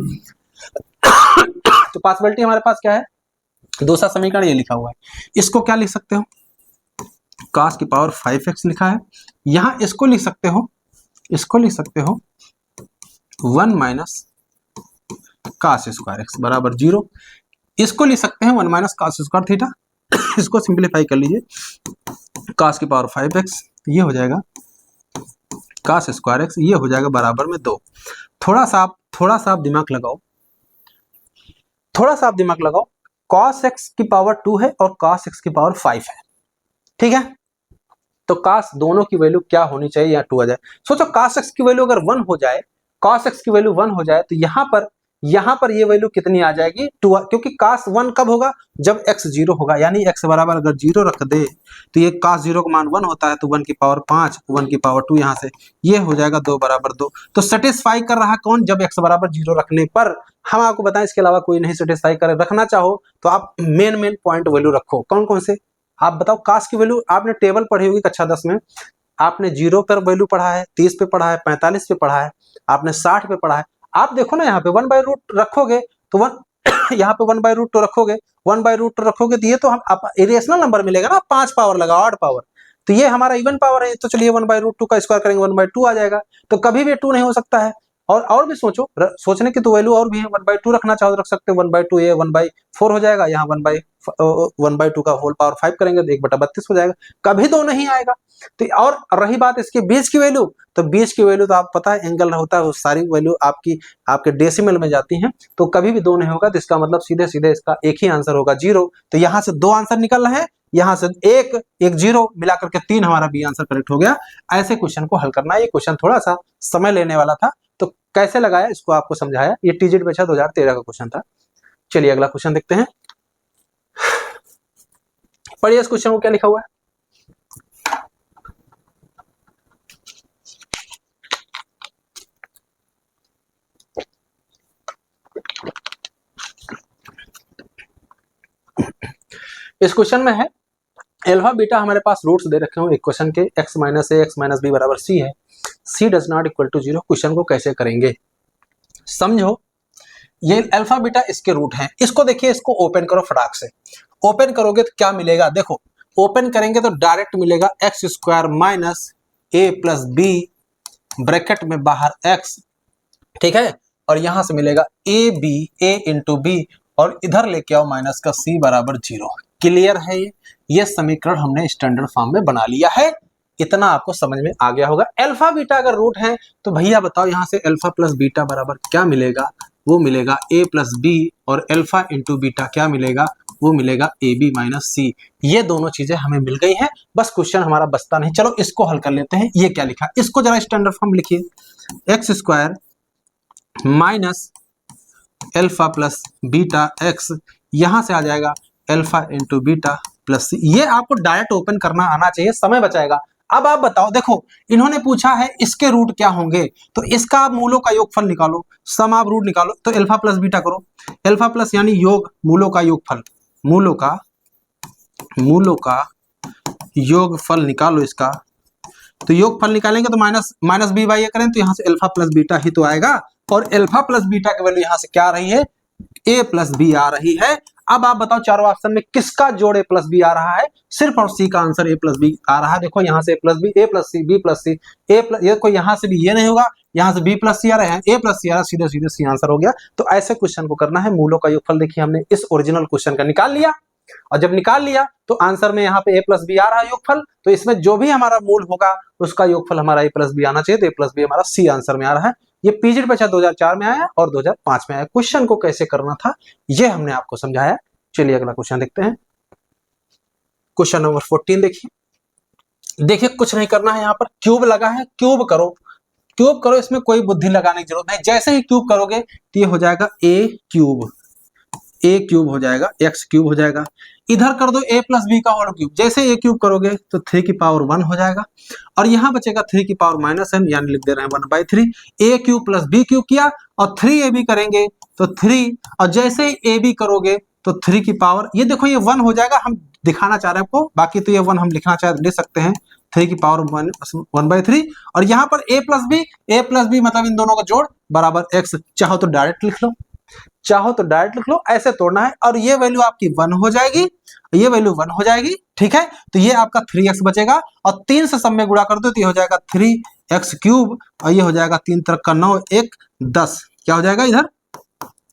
तो पॉसिबिलिटी हमारे पास क्या है, दूसरा समीकरण ये लिखा हुआ है, इसको क्या लिख सकते हो, cos की पावर 5x लिखा है। यहां इसको लिख सकते हो इसको लिख सकते हो 1 माइनस cos स्क्वायर एक्स बराबर 0। इसको लिख सकते हैं 1 माइनस cos स्क्वायर थीटा। इसको सिंप्लीफाई कर लीजिए, cos की पावर 5x, ये हो जाएगा cos स्क्वायर एक्स, ये हो जाएगा बराबर में 2। थोड़ा सा आप दिमाग लगाओ, cos x की पावर 2 है और cos x की पावर 5 है, ठीक है। तो cos दोनों की वैल्यू क्या होनी चाहिए, यहाँ 2 आ जाए। सोचो cos x की वैल्यू अगर 1 हो जाए, cos x की वैल्यू 1 हो जाए तो यहाँ पर ये वैल्यू कितनी आ जाएगी 2, क्योंकि cos 1 कब होगा, जब x 0 होगा, यानी x बराबर अगर 0 रख दे तो ये cos 0 का मान 1 होता है, तो 1 की पावर 5, 1 की पावर 2, यहाँ से ये हो जाएगा 2 बराबर 2। तो सेटिस्फाई कर रहा कौन, जब x बराबर 0 रखने पर। हम आपको बताएं इसके अलावा कोई नहीं सेटिस्फाई करे। रखना चाहो तो आप मेन पॉइंट वैल्यू रखो, कौन कौन से आप बताओ। cos की वैल्यू आपने टेबल पढ़ी होगी कक्षा 10 में, आपने 0 पर वैल्यू पढ़ा है, 30 पे पढ़ा है, 45 पे पढ़ा है, आपने 60 पे पढ़ा है। आप देखो ना, यहाँ पे 1/रूट रखोगे तो 1 यहाँ पे 1/रूट रखोगे, 1/रूट रखोगे तो ये तो हम इरेशनल नंबर मिलेगा ना, 5 पावर लगा, ऑड पावर, तो ये हमारा इवन पावर है, तो चलिए 1/√2 का स्क्वायर करेंगे 1/2 आ जाएगा। तो कभी भी 2 नहीं हो सकता है। और भी सोचो, सोचने की तो वैल्यू और भी है, 1/2 रखना चाहो तो रख सकते हो, 1/2 ये 1/4 हो जाएगा, यहाँ 1/2 का होल पावर 5 करेंगे तो 1/32 हो जाएगा, कभी 2 नहीं आएगा। तो और रही बात इसके बीच की वैल्यू, तो बीच की वैल्यू तो आप पता है एंगल होता है, वो सारी वैल्यू आपके डेसिमल में जाती हैं, तो कभी भी 2 नहीं होगा, तो इसका मतलब सीधे सीधे इसका एक ही आंसर होगा 0। तो यहाँ से 2 आंसर निकल रहे हैं, यहाँ से एक 0 मिलाकर के 3 हमारा बी आंसर करेक्ट हो गया। ऐसे क्वेश्चन को हल करना है। ये क्वेश्चन थोड़ा सा समय लेने वाला था, तो कैसे लगाया इसको आपको समझाया। ये टीजेट बेचा 2013 का क्वेश्चन था। चलिए अगला क्वेश्चन देखते हैं। पढ़िए इस क्वेश्चन को क्या लिखा हुआ है। इस क्वेश्चन में है अल्फा बीटा, हमारे पास रूट्स दे रखे हो एक क्वेश्चन के, x minus a x minus b बराबर c है, c does not equal to 0। Question को कैसे करेंगे समझो। ये अल्फा बीटा इसके रूट हैं, इसको देखिए, इसको ओपन करो फटाक से। ओपन करोगे तो क्या मिलेगा, देखो ओपन करेंगे तो डायरेक्ट मिलेगा एक्स स्क्वायर माइनस ए प्लस बी ब्रैकेट में बाहर x, ठीक है, और यहां से मिलेगा ए इंटू बी, और इधर लेके आओ माइनस का c बराबर 0। क्लियर है ये समीकरण हमने स्टैंडर्ड फॉर्म में बना लिया है। इतना आपको समझ में आ गया होगा। अल्फा बीटा अगर रूट है तो भैया बताओ यहाँ से अल्फा प्लस बीटा बराबर क्या मिलेगा, वो मिलेगा a प्लस बी, और अल्फा इंटू बीटा क्या मिलेगा, वो मिलेगा ए बी माइनस सी। ये दोनों चीजें हमें मिल गई हैं, बस क्वेश्चन हमारा बचता नहीं। चलो इसको हल कर लेते हैं। ये क्या लिखा, इसको जरा स्टैंडर्ड फॉर्म लिखिए, x square minus alpha plus beta x, यहां से आ जाएगा अल्फा इंटू बीटा प्लस सी। ये आपको डायरेक्ट ओपन करना आना चाहिए, समय बचाएगा। अब आप बताओ, देखो इन्होंने पूछा है इसके रूट क्या होंगे, तो इसका आप मूलों का योगफल निकालो, सम ऑफ रूट निकालो, तो अल्फा प्लस बीटा करो, अल्फा प्लस यानी योग, मूलों का योगफल, मूलों का योगफल निकालो इसका। तो योगफल निकालेंगे तो माइनस बी बाई ए करें तो यहाँ से अल्फा प्लस बीटा ही तो आएगा, और अल्फा प्लस बीटा की वैल्यू यहाँ से क्या आ रही है, ए प्लस बी आ रही है। अब आप बताओ चारों ऑप्शन में किसका जोड़ ए प्लस बी आ रहा है, सिर्फ और सी का आंसर ए प्लस बी आ रहा है। देखो यहाँ से ए प्लस सी, बी प्लस सी, ए प्लस, ये कोई यहाँ से भी ये नहीं होगा, यहाँ से बी प्लस सी आ रहा है, ए प्लस सी आ रहा है, सीधे सीधे सी आंसर हो गया। तो ऐसे क्वेश्चन को करना है। मूलों का योगफल देखिए हमने इस ओरिजिनल क्वेश्चन का निकाल लिया, और जब निकाल लिया तो आंसर में यहाँ पे ए प्लस बी आ रहा है योगफल, तो इसमें जो भी हमारा मूल होगा उसका योगफल हमारा ए प्लस बी आना चाहिए, तो ए प्लस बी हमारा सी आंसर में आ रहा है। ये पीजीट बचा 2004 में आया और 2005 में आया। क्वेश्चन को कैसे करना था ये हमने आपको समझाया। चलिए अगला क्वेश्चन देखते हैं। क्वेश्चन नंबर 14 देखिए कुछ नहीं करना है, यहाँ पर क्यूब लगा है, क्यूब करो, इसमें कोई बुद्धि लगाने की जरूरत नहीं। जैसे ही क्यूब करोगे तो ये हो जाएगा ए क्यूब हो जाएगा, एक्स क्यूब हो जाएगा। इधर कर दो ए प्लस बी का होल क्यूब, जैसे ए क्यूब करोगे तो 3 की पावर 1 हो जाएगा, और यहाँ बचेगा 3 की पावर -n, यानी लिख दे रहे हैं 1/3। ए क्यूब प्लस बी क्यूब किया, और 3ab करेंगे तो 3, और जैसे ही ए बी करोगे तो 3 की पावर, ये देखो ये 1 हो जाएगा, हम दिखाना चाह रहे हैं आपको, बाकी तो ये 1 हम लिखना चाहे ले सकते हैं, 3 की पावर 1/3। और यहाँ पर ए प्लस बी मतलब इन दोनों का जोड़ बराबर x, चाहो तो डायरेक्ट लिख लो, ऐसे तोड़ना है, और ये वैल्यू आपकी 1 हो जाएगी, ये वैल्यू 1 हो जाएगी, ठीक है। तो ये आपका 3x बचेगा, और 3 से सब में गुणा कर दो तो ये हो जाएगा 3 एक्स क्यूब और ये हो जाएगा 3 तरफ का 9, 1 10, क्या हो जाएगा इधर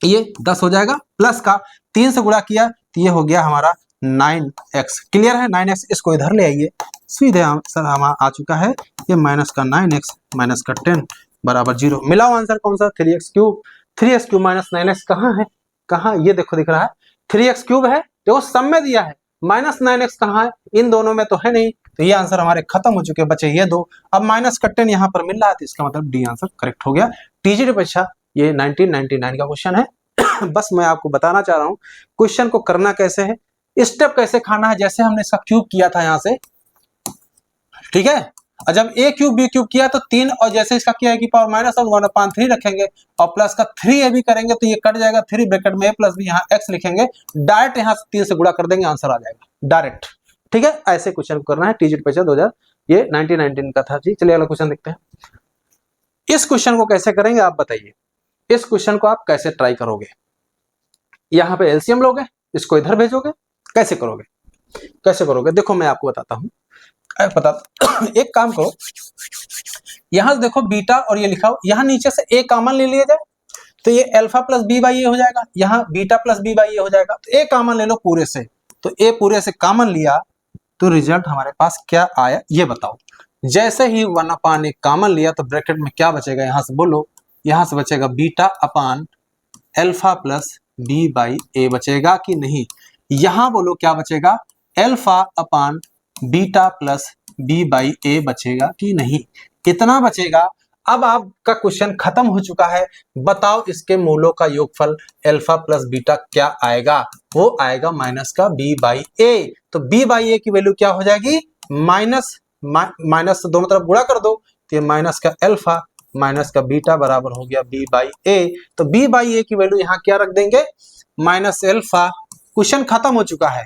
ये 10 हो जाएगा, प्लस का 3 से गुणा किया तो ये हो गया हमारा 9x। क्लियर है, 9x, इसको इधर ले आइए, सीधे आंसर हमारा आ चुका है ये माइनस का 9x माइनस का 10 बराबर 0। मिलाओ आंसर कौन सा, 3x cube. 3x cube minus 9x कहाँ है, कहाँ, ये देखो दिख रहा है 3x क्यूब है, देखो सब में दिया है, माइनस 9x कहाँ है, इन दोनों में तो है नहीं, तो ये आंसर हमारे खत्म हो चुके, बचे ये दो। अब माइनस का 10 यहाँ पर मिल रहा है, तो इसका मतलब डी आंसर करेक्ट हो गया। टीजीटी परीक्षा ये 1999 का क्वेश्चन है। बस मैं आपको बताना चाह रहा हूँ क्वेश्चन को करना कैसे है, स्टेप कैसे खाना है, जैसे हमने इसका क्यूब किया था यहाँ से, ठीक है, और जब a क्यूब b क्यूब किया तो 3, और जैसे इसका किया है कि पावर माइनस और 1/3 रखेंगे और प्लस का 3a भी करेंगे तो ये कट जाएगा, 3 ब्रैकेट में a प्लस b, यहाँ x लिखेंगे, डायरेक्ट यहाँ से 3 से गुणा कर देंगे, आंसर आ जाएगा डायरेक्ट। ठीक है, ऐसे क्वेश्चन को करना है। टीजीटी परीक्षा 2000 ये 1919 का था जी। चलिए अगला क्वेश्चन देखते हैं। इस क्वेश्चन को कैसे करेंगे आप बताइए, इस क्वेश्चन को आप कैसे ट्राई करोगे, यहाँ पे एलसीएम लोगे, इसको इधर भेजोगे, कैसे करोगे, कैसे करोगे, देखो मैं आपको बताता हूँ, एक काम करो, यहां से देखो बीटा और ये लिखा हो, यहाँ नीचे से ए कॉमन ले लिया जाए तो ये अल्फा प्लस बी बाई ए हो जाएगा, यहाँ बीटा प्लस बी बाई ए हो जाएगा, तो ए कॉमन ले लो पूरे से, तो ए पूरे से कॉमन लिया तो रिजल्ट हमारे पास क्या आया ये बताओ। जैसे ही 1/a कॉमन लिया तो ब्रैकेट में क्या बचेगा, यहां से बोलो, यहां से बचेगा beta upon alpha plus B by A बचेगा कि नहीं, यहां बोलो क्या बचेगा, alpha upon beta plus B by A बचेगा कि नहीं, कितना बचेगा। अब आपका क्वेश्चन खत्म हो चुका है, बताओ इसके मूलों का योगफल अल्फा प्लस बीटा क्या आएगा, वो आएगा माइनस का बी बाई ए, तो बी बाई ए की वैल्यू क्या हो जाएगी, माइनस माइनस दोनों तरफ गुणा कर दो तो ये माइनस का अल्फा माइनस का बीटा बराबर हो गया बी बाई ए, तो बी बाई ए की वैल्यू यहाँ क्या रख देंगे, माइनस अल्फा, क्वेश्चन खत्म हो चुका है,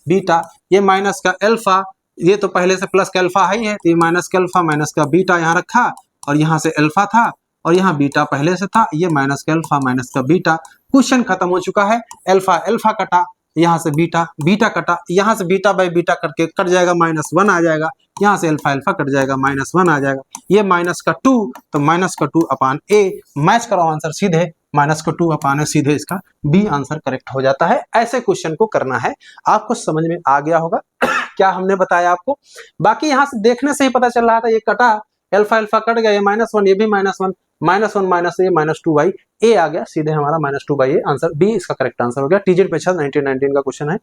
बीटा ये माइनस का अल्फा, ये तो पहले से प्लस का अल्फा ही है तो ये माइनस का अल्फा माइनस का बीटा यहाँ रखा, और यहाँ से अल्फा था और यहाँ बीटा पहले से था, ये माइनस का अल्फा माइनस का बीटा, क्वेश्चन खत्म हो चुका है। अल्फा अल्फा कटा, यहाँ से बीटा बीटा कटा, यहाँ से बीटा बाई बीटा करके कट जाएगा, -1 आ जाएगा, यहाँ से अल्फा अल्फा कट जाएगा, -1 आ जाएगा, ये माइनस का 2 तो माइनस का 2 अपान ए, मैच करो आंसर सीधे, माइनस का 2 अपान ए, सीधे इसका बी आंसर करेक्ट हो जाता है। ऐसे क्वेश्चन को करना है, आपको समझ में आ गया होगा क्या हमने बताया आपको। बाकी यहाँ से देखने से ही पता चल रहा था, ये कटा अल्फा अल्फा कट गया, ये -1 ये भी -1 -1 माइनस ये -2 बाई ए आ गया, सीधे हमारा -2 बाई ए, आंसर बी इसका करेक्ट आंसर हो गया। टीजीटी परीक्षा 1919 का क्वेश्चन है।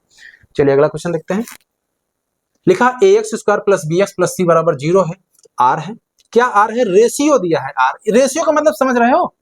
चलिए अगला क्वेश्चन देखते हैं। लिखा ax² plus bx plus c बराबर 0 है, आर है, क्या आर है, रेशियो दिया है, आर रेशियो का मतलब समझ रहे हो,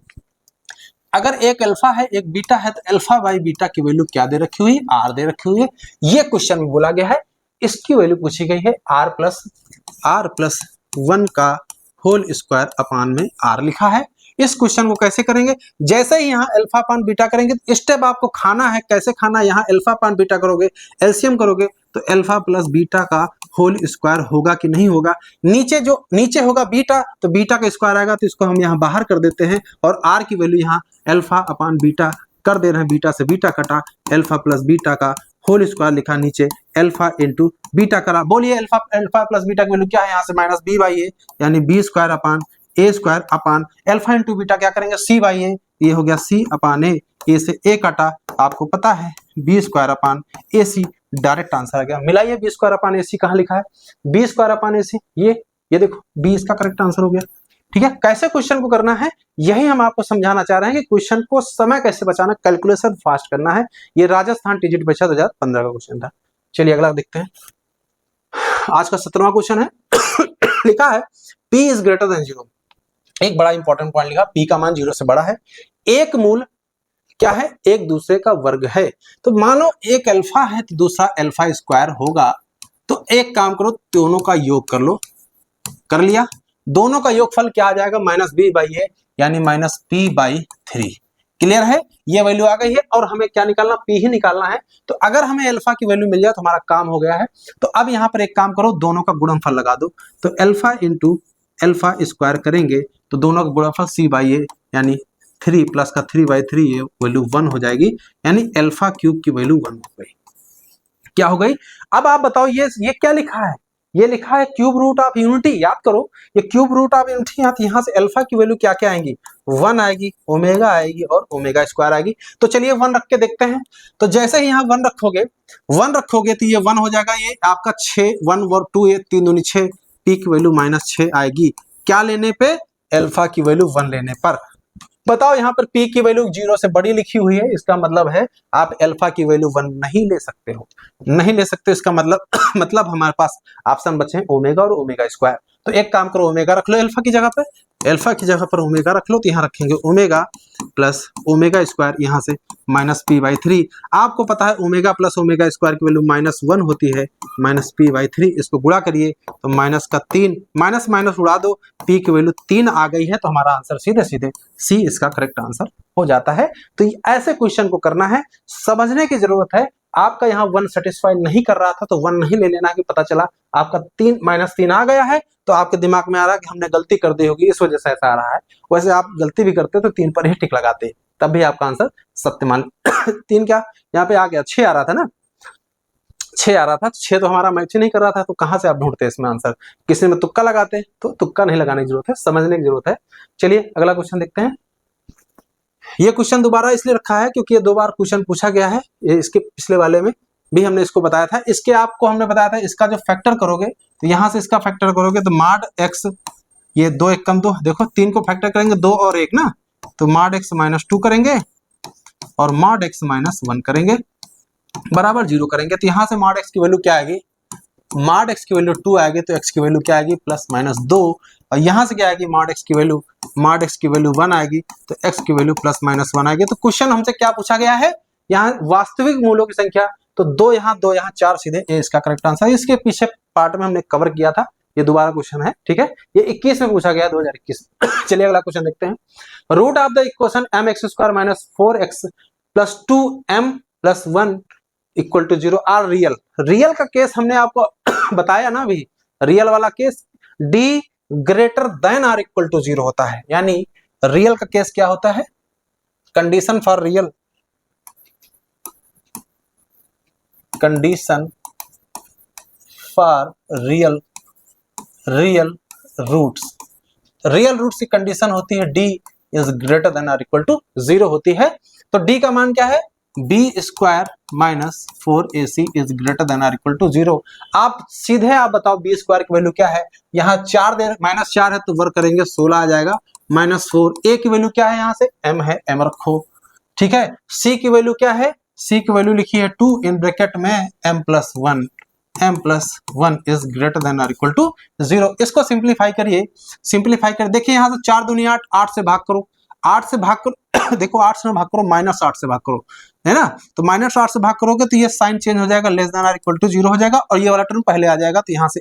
अगर एक अल्फा है एक बीटा है तो अल्फा बाई बीटा की वैल्यू क्या दे रखी हुई, आर दे रखी हुई है, ये क्वेश्चन में बोला गया है, इसकी वैल्यू पूछी गई है आर प्लस 1 का होल स्क्वायर अपान में आर लिखा है। इस क्वेश्चन को कैसे करेंगे, जैसे ही यहाँ अल्फा अपान बीटा करेंगे तो स्टेप आपको खाना है, कैसे खाना है, यहाँ अल्फा अपान बीटा करोगे, एलसीएम करोगे तो अल्फा प्लस बीटा का होल स्क्वायर होगा कि नहीं होगा, नीचे होगा बीटा तो बीटा का स्क्वायर आएगा, तो इसको हम यहाँ बाहर कर देते हैं और आर की वैल्यू यहाँ अल्फा अपान बीटा कर दे रहे हैं, बीटा से बीटा कटा, अल्फा प्लस बीटा का होल स्क्वायर लिखा, नीचे अल्फा इंटू बीटा करा, बोलिए अल्फा प्लस बीटा की वैल्यू क्या है, यहाँ से माइनस बी बाई ए यानी B square upon A square upon alpha into beta क्या करेंगे, सी बाई ए, ये हो गया सी अपान ए से ए कटा, आपको पता है B square upon A C, direct answer आ गया। मिलाइए बी स्क्वायर अपान ए सी कहाँ लिखा है, बी स्क्वायर अपान ए सी, ये देखो बी इसका करेक्ट आंसर हो गया। ठीक है, कैसे क्वेश्चन को करना है यही हम आपको समझाना चाह रहे हैं कि क्वेश्चन को समय कैसे बचाना, कैलकुलेशन फास्ट करना है। ये राजस्थान टीजीटी परीक्षा 2015 का क्वेश्चन था। चलिए अगला देखते हैं, आज का 17वां क्वेश्चन है। लिखा है p इज ग्रेटर देन 0, एक बड़ा इंपॉर्टेंट पॉइंट लिखा, p का मान 0 से बड़ा है, एक मूल क्या है, एक दूसरे का वर्ग है, तो मान लो एक अल्फा है तो दूसरा अल्फा स्क्वायर होगा, तो एक काम करो दोनों का योग कर लो, कर लिया, दोनों का योगफल क्या आ जाएगा, -b बाई ए यानी -p/3। क्लियर है, ये वैल्यू आ गई है और हमें क्या निकालना, p ही निकालना है, तो अगर हमें अल्फा की वैल्यू मिल जाए तो हमारा काम हो गया है। तो अब यहाँ पर एक काम करो, दोनों का गुणनफल लगा दो, तो अल्फा इंटू अल्फा स्क्वायर करेंगे तो दोनों का गुणनफल c बाई ए यानी 3 प्लस का 3/3, ये वैल्यू 1 हो जाएगी, यानी अल्फा क्यूब की वैल्यू 1 हो गई। क्या हो गई, अब आप बताओ ये क्या लिखा है, ये लिखा है क्यूब रूट ऑफ यूनिटी, याद करो ये क्यूब रूट ऑफ यूनिटी, यहाँ से अल्फा की वैल्यू क्या क्या आएंगी, 1 आएगी, ओमेगा आएगी और ओमेगा स्क्वायर आएगी। तो चलिए 1 रख के देखते हैं। तो जैसे ही यहाँ 1 रखोगे तो ये 1 हो जाएगा, ये आपका 6, 1 और 2, ये 3 दूनी 6, पी की वैल्यू -6 आएगी। क्या लेने पे, अल्फा की वैल्यू 1 लेने पर। बताओ यहाँ पर पी की वैल्यू 0 से बड़ी लिखी हुई है, इसका मतलब है आप अल्फा की वैल्यू 1 नहीं ले सकते हो, नहीं ले सकते। इसका मतलब मतलब हमारे पास ऑप्शन बचे हैं ओमेगा और ओमेगा स्क्वायर। तो एक काम करो, ओमेगा रख लो अल्फा की जगह पे, अल्फा की जगह पर ओमेगा रख लो, तो यहाँ रखेंगे ओमेगा प्लस ओमेगा स्क्वायर, यहाँ से -p/3। आपको पता है ओमेगा प्लस ओमेगा स्क्वायर की वैल्यू -1 होती है, -p/3। इसको गुणा करिए तो माइनस का 3, माइनस माइनस उड़ा दो, p की वैल्यू 3 आ गई है, तो हमारा आंसर सीधे सीधे सी इसका करेक्ट आंसर हो जाता है। तो ऐसे क्वेश्चन को करना है, समझने की जरूरत है। आपका यहाँ 1 सेटिस्फाई नहीं कर रहा था तो 1 नहीं ले लेना, कि पता चला आपका -3 आ गया है, तो आपके दिमाग में आ रहा है कि हमने गलती कर दी होगी, इस वजह से ऐसा आ रहा है। वैसे आप गलती भी करते तो 3 पर ही टिक लगाते, तब भी आपका आंसर सत्य मान 3 क्या यहाँ पे आ गया, 6 आ रहा था ना, 6 आ रहा था, 6 तो हमारा मैच ही नहीं कर रहा था, तो कहां से आप ढूंढते इसमें आंसर, किसी में तुक्का लगाते, तो तुक्का नहीं लगाने की जरूरत है, समझने की जरूरत है। चलिए अगला क्वेश्चन देखते हैं। ये क्वेश्चन दोबारा इसलिए रखा है क्योंकि ये 2 बार क्वेश्चन पूछा गया है, ये इसके पिछले वाले में भी हमने इसको बताया था। इसके आपको हमने बताया था, इसका जो फैक्टर करोगे तो यहां से इसका फैक्टर करोगे तो मॉड x, ये 2 1 कम 2, देखो 3 को फैक्टर करेंगे 2 और 1 ना, तो मॉड x -2 करेंगे और मॉड x -1 करेंगे, बराबर 0 करेंगे। तो यहाँ से मॉड x की वैल्यू क्या आएगी, मॉड x की वैल्यू 2 आएगी, तो x की वैल्यू क्या आएगी +-2, और यहाँ से क्या आएगी मॉड x की वैल्यू 1 आएगी, तो x की वैल्यू +-1 आएगी। तो क्वेश्चन हमसे क्या पूछा गया है, यहाँ वास्तविक मूल्यों की संख्या, तो 2 यहाँ 4 सीधे ए इसका करेक्ट आंसर। इसके पीछे पार्ट में हमने कवर किया था, ये दोबारा क्वेश्चन है, ठीक है, ये 21 में पूछा गया 2021। चलिए अगला क्वेश्चन देखते हैं। Root of the equation mx² - 4x + 2m + 1 = 0 are real. Real का केस हमने आपको बताया ना अभी, रियल वाला case d greater than or equal to 0 होता है, यानी रियल का केस क्या होता है, condition for real, condition for real, real roots, real roots की कंडीशन होती है d is greater than or equal to 0 होती है। तो d का मान क्या है, b² - 4ac is greater than or equal to 0। आप सीधे आप बताओ b² की वैल्यू क्या है, यहाँ 4 दे, -4 है तो वर्क करेंगे 16 आ जाएगा, -4। a की वैल्यू क्या है, यहाँ से m है, m रखो, ठीक है। c की वैल्यू क्या है, c की वैल्यू लिखी है 2 इन ब्रैकेट में m+1, m+1 is greater than or equal to 0। इसको सिंप्लीफाई करिए, सिंप्लीफाई कर देखिए, यहाँ से 4 दूनी 8, 8 से भाग करो, 8 से भाग करो देखो 8 से भाग करो, -8 से भाग करो, है ना, तो -8 से भाग करोगे तो ये साइन चेंज हो जाएगा, less than or equal to 0 हो जाएगा, और ये वाला टर्म पहले आ जाएगा, तो यहाँ से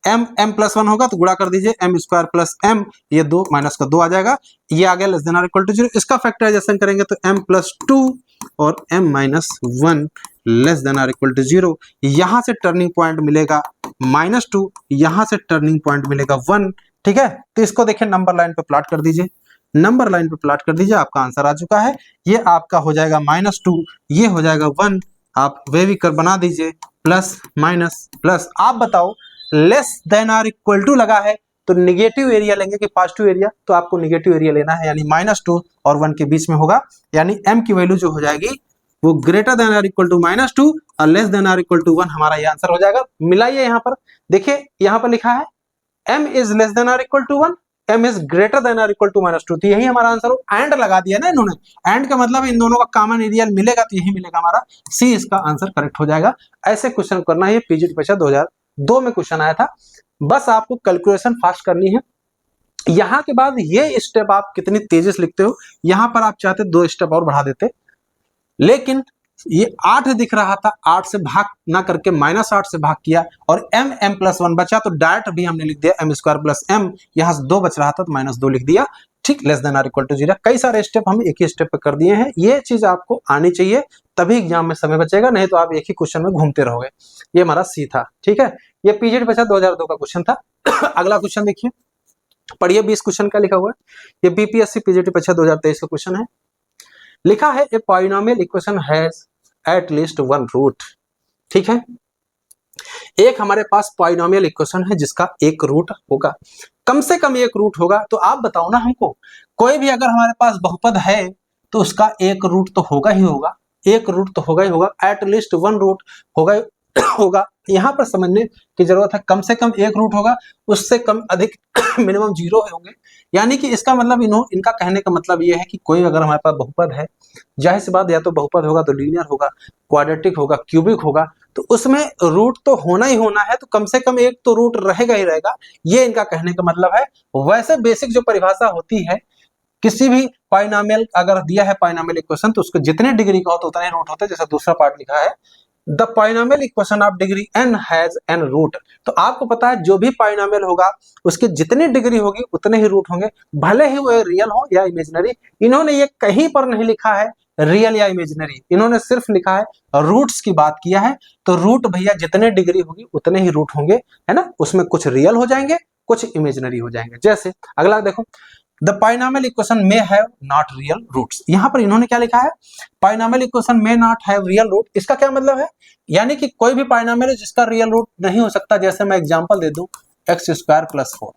m+1 होगा तो गुणा कर दीजिए, m² + m, ये 2 - 2 आ जाएगा, ये आ गया less than or equal to 0। इसका फैक्टराइजेशन करेंगे तो m+2 और m-1 less than or equal to 0। यहाँ से टर्निंग पॉइंट मिलेगा -2, यहाँ से टर्निंग पॉइंट मिलेगा 1, ठीक है। तो इसको देखिए नंबर लाइन पे प्लॉट कर दीजिए, नंबर लाइन पे प्लॉट कर दीजिए, आपका आंसर आ चुका है। ये आपका हो जाएगा -2, ये हो जाएगा 1, आप वे भी कर बना दीजिए, प्लस माइनस प्लस। आप बताओ less than or equal to लगा है तो निगेटिव एरिया लेंगे कि पॉजिटिव एरिया, तो आपको निगेटिव एरिया लेना है, यानी -2 और 1 के बीच में होगा, यानी m की वैल्यू जो हो जाएगी वो greater than or equal to -2 और less than or equal to 1, हमारा ये आंसर हो जाएगा। मिलाइए यहाँ पर, देखिए यहाँ पर लिखा है m is less than or equal to 1, m is greater than or equal to -2, तो यही हमारा आंसर हो। एंड लगा दिया ना इन्होंने, एंड का मतलब इन दोनों का कॉमन एरिया मिलेगा तो यही मिलेगा हमारा, सी इसका आंसर करेक्ट हो जाएगा। ऐसे क्वेश्चन करना है, पीजीटी परीक्षा 2002 में क्वेश्चन आया था, बस आपको कैलकुलेशन फास्ट करनी है। यहाँ के बाद ये स्टेप आप कितनी तेजी से लिखते हो, यहाँ पर आप चाहते 2 स्टेप और बढ़ा देते, लेकिन ये 8 दिख रहा था, 8 से भाग ना करके -8 से भाग किया और m+1 बचा, तो डायरेक्ट भी हमने लिख दिया m² + m, यहाँ से 2 बच रहा था तो -2 लिख दिया, ठीक, less than or equal to 0। कई सारे स्टेप हम एक ही स्टेप पे कर दिए हैं, ये चीज आपको आनी चाहिए, तभी एग्जाम में समय बचेगा, नहीं तो आप एक ही क्वेश्चन में घूमते रहोगे। ये हमारा सी था, ठीक है, ये पीजीटी परीक्षा 2002 का क्वेश्चन था। अगला क्वेश्चन देखिए, पढ़िए 20 क्वेश्चन का लिखा हुआ है, ये बीपीएससी पीजीटी परीक्षा 2023 का क्वेश्चन है। लिखा है a polynomial equation has at least 1 root, ठीक है, एक हमारे पास पॉलिनोमियल इक्वेशन है जिसका एक रूट होगा, कम से कम एक रूट होगा। तो आप बताओ ना हमको, कोई भी अगर हमारे पास बहुपद है तो उसका एक रूट तो होगा ही होगा, एक रूट तो होगा ही होगा, एटलीस्ट वन रूट होगा होगा। यहाँ पर समझने की जरूरत है, कम से कम एक रूट होगा, उससे कम अधिक मिनिमम 0 होंगे। यानी कि इसका मतलब इनका कहने का मतलब ये है कि कोई अगर हमारे पास बहुपद है, जाहिर सी बात या तो बहुपद होगा तो लीनियर होगा, क्वाड्रेटिक होगा, क्यूबिक होगा, तो उसमें रूट तो होना ही होना है, तो कम से कम एक तो रूट रहेगा ही रहेगा, ये इनका कहने का मतलब है। वैसे बेसिक जो परिभाषा होती है, किसी भी पॉलिनोमियल अगर दिया है पॉलिनोमियल इक्वेशन, तो उसको जितने डिग्री का हो तो उतने रूट होते हैं। जैसे दूसरा पार्ट लिखा है, the polynomial equation of degree n has n root. तो आपको पता है जो भी पॉलिनोमियल होगा उसकी जितनी डिग्री होगी उतने ही रूट होंगे, भले ही वो रियल हो या इमेजिनरी। इन्होंने ये कहीं पर नहीं लिखा है रियल या इमेजिनरी, इन्होंने सिर्फ लिखा है रूट्स की बात किया है। तो रूट भैया जितने डिग्री होगी उतने ही रूट होंगे, है ना। उसमें कुछ रियल हो जाएंगे, कुछ इमेजिनरी हो जाएंगे। जैसे अगला देखो, the polynomial equation may have not real roots. यहां पर इन्होंने क्या लिखा है, polynomial equation may not have real root. इसका क्या मतलब है, यानी कि कोई भी पॉलिनोमियल है जिसका रियल रूट नहीं हो सकता। जैसे मैं एग्जांपल दे दूं, x² + 4,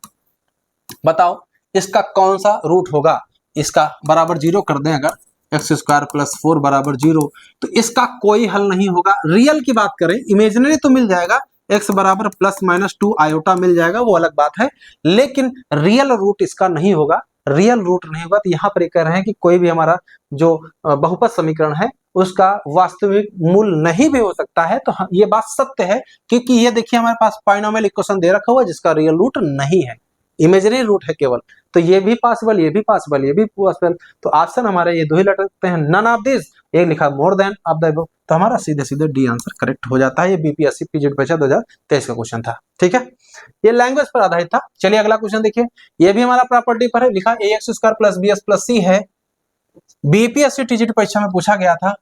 बताओ इसका कौन सा रूट होगा। इसका बराबर 0 कर दें अगर, x² + 4 बराबर 0, तो इसका कोई हल नहीं होगा। रियल की बात करें, इमेजिनरी तो मिल जाएगा, x बराबर ±2 आयोटा मिल जाएगा, वो अलग बात है, लेकिन रियल रूट इसका नहीं होगा, रियल रूट नहीं होगा। तो यहाँ पर कह रहे हैं कि कोई भी हमारा जो बहुपद समीकरण है उसका वास्तविक मूल नहीं भी हो सकता है। तो ये बात सत्य है, क्योंकि ये देखिए हमारे पास पॉलिनोमियल इक्वेशन दे रखा हुआ है जिसका रियल रूट नहीं है, इमेजिनरी रूट है केवल। तो ये भी पॉसिबल, ये भी पॉसिबल, ये भी पॉसिबल। तो ऑप्शन हमारे ये दो ही लटकते हैं, नन ऑफ दिस। एक लिखा more than of the above, तो हमारा सीधे सीधे डी आंसर करेक्ट हो जाता है। ये बीपीएससी पीजीटी परीक्षा 2023 का क्वेश्चन था, ठीक है, ये लैंग्वेज पर आधारित था। चलिए अगला क्वेश्चन देखिए, ये भी हमारा प्रॉपर्टी पर है, लिखा ax² + bs + c है। बीपीएससी टीजीटी परीक्षा में पूछा गया था,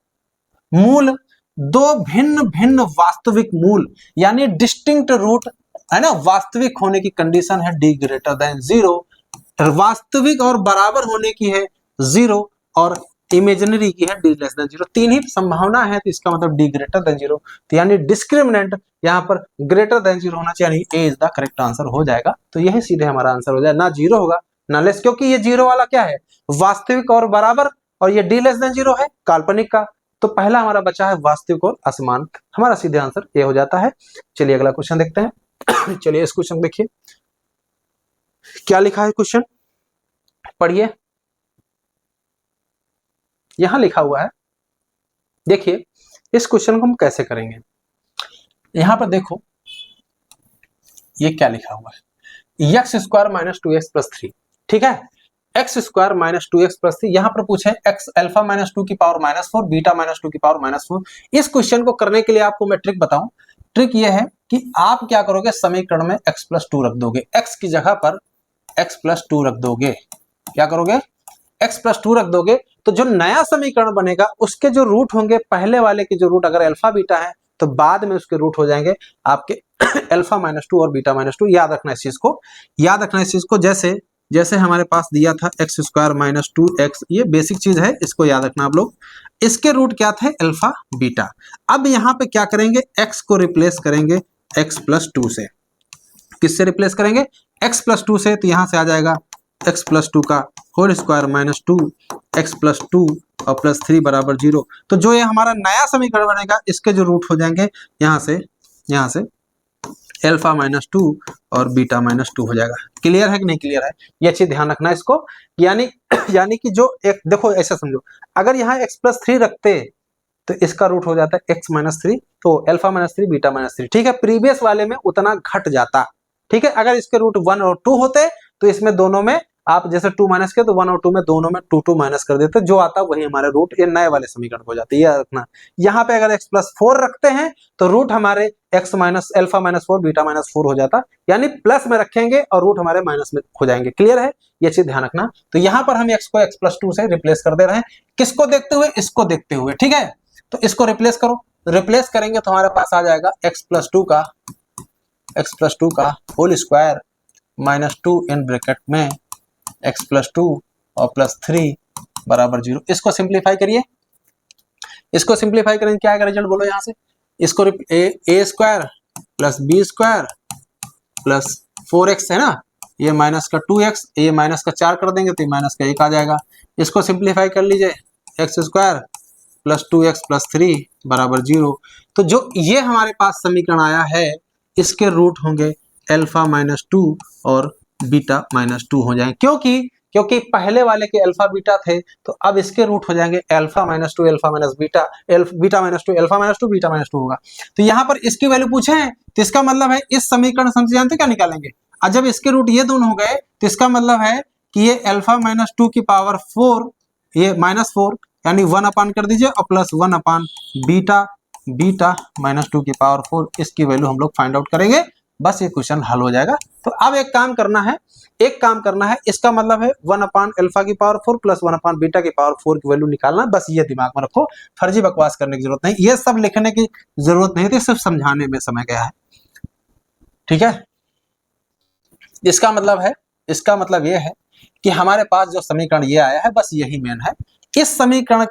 मूल दो भिन्न भिन्न वास्तविक मूल यानी डिस्टिंक्ट रूट, है ना, वास्तविक होने की कंडीशन है d > 0, वास्तविक और बराबर होने की है 0, और इमेजिनरी की है d < 0। तीन ही संभावना है, तो इसका मतलब d > 0, तो यानी डिस्क्रिमिनेंट यहाँ पर > 0 होना चाहिए, ए इज द करेक्ट आंसर हो जाएगा। तो यही सीधे हमारा आंसर हो जाएगा, ना 0 होगा ना लेस, क्योंकि ये 0 वाला क्या है, वास्तविक और बराबर, और ये d < 0 है काल्पनिक का। तो पहला हमारा बचा है वास्तविक और असमान, हमारा सीधे आंसर ए हो जाता है। चलिए अगला क्वेश्चन देखते हैं। चलिए इस क्वेश्चन देखिए क्या लिखा है, क्वेश्चन पढ़िए। यहां लिखा हुआ है, देखिए इस क्वेश्चन को हम कैसे करेंगे। यहां पर देखो ये क्या लिखा हुआ है, x² - 2x + 3, ठीक है, x² - 2x + 3। यहां पर पूछे x α - 2 की पावर -4, बीटा - 2 की पावर -4। इस क्वेश्चन को करने के लिए आपको मैं ट्रिक बताऊं, ट्रिक ये है कि आप क्या करोगे, समीकरण में x + 2 रख दोगे, x की जगह पर x + 2 रख दोगे। क्या करोगे, x + 2 रख दोगे, तो जो नया समीकरण बनेगा उसके जो रूट होंगे, पहले वाले के जो रूट अगर अल्फा बीटा है तो बाद में उसके रूट हो जाएंगे आपके अल्फा -2 और बीटा -2। याद रखना इस चीज को, याद रखना इस चीज को। जैसे जैसे हमारे पास दिया था x² - 2x, ये बेसिक चीज है, इसको याद रखना आप लोग। इसके रूट क्या थे, अल्फा बीटा। अब यहाँ पे क्या करेंगे, x को रिप्लेस करेंगे x + 2 से। किससे रिप्लेस करेंगे, x + 2 से। तो यहां से आ जाएगा x + 2 का होल स्क्वायर -2 x + 2 और +3 बराबर 0। तो जो ये हमारा नया समीकरण बनेगा, इसके जो रूट हो जाएंगे यहाँ से अल्फा -2 और बीटा -2 हो जाएगा। क्लियर है कि नहीं क्लियर है, ये चीज ध्यान रखना इसको। यानी कि जो एक देखो ऐसा समझो, अगर यहाँ x + 3 रखते तो इसका रूट हो जाता है x - 3, तो अल्फा -3 बीटा -3, ठीक है। प्रीवियस वाले में उतना घट जाता, ठीक है। अगर इसके रूट 1 और 2 होते तो इसमें दोनों में आप जैसे 2 माइनस किया तो 1 और 2 में दोनों में 2 माइनस कर देते, जो आता वही हमारे रूट ये नए वाले समीकरण हो जाते हैं, याद रखना। यहाँ पे अगर x + 4 रखते हैं तो रूट हमारे x - अल्फा -4 बीटा -4 हो जाता, यानी प्लस में रखेंगे और रूट हमारे माइनस में हो जाएंगे। क्लियर है, ये चीज ध्यान रखना। तो यहाँ पर हम x को x + 2 से रिप्लेस कर दे रहे हैं, किसको देखते हुए, इसको देखते हुए, ठीक है। तो इसको रिप्लेस करो, रिप्लेस करेंगे तो हमारे पास आ जाएगा x + 2 का होल स्क्वायर -2 इन ब्रैकेट में x + 2 और +3 बराबर 0। इसको सिंप्लीफाई करिए, इसको सिंप्लीफाई करेंगे क्या आएगा रिजल्ट, बोलो यहाँ से। इसको a² plus B square plus 4x है ना, ये माइनस का 2x, ये माइनस का 4 कर देंगे तो ये माइनस का 1 आ जाएगा। इसको सिंप्लीफाई कर लीजिए, x square plus 2x plus 3 बराबर 0। तो जो ये हमारे पास समीकरण आया है इसके रूट होंगे अल्फा माइनस 2 और बीटा माइनस 2 हो जाएंगे, क्योंकि पहले वाले के अल्फा बीटा थे, तो अब इसके रूट हो जाएंगे alpha minus 2 alpha minus beta, beta minus 2 alpha minus 2 beta minus 2 होगा। तो यहाँ पर इसकी वैल्यू पूछे हैं तो इसका मतलब है इस समीकरण से हम जानते क्या निकालेंगे, और जब इसके रूट ये दोनों हो गए तो इसका मतलब है कि ये अल्फा माइनस 2 की पावर 4, ये माइनस 4 यानी 1 अपान कर दीजिए और प्लस 1 अपान बीटा, बीटा माइनस 2 की पावर 4, इसकी वैल्यू हम लोग फाइंड आउट करेंगे। बस ये क्वेश्चन हल हो जाएगा। तो अब एक काम करना है, इसका मतलब है 1 अपान अल्फा की पावर 4 प्लस 1 अपान बीटा की पावर 4 की वैल्यू निकालना। बस ये दिमाग में रखो, फर्जी बकवास करने की जरूरत नहीं, ये सब लिखने की जरूरत नहीं थी, सिर्फ समझाने में समय गया है। ठीक है, इसका मतलब ये है कि हमारे पास जो समीकरण ये आया है बस यही मेन है। इस समीकरण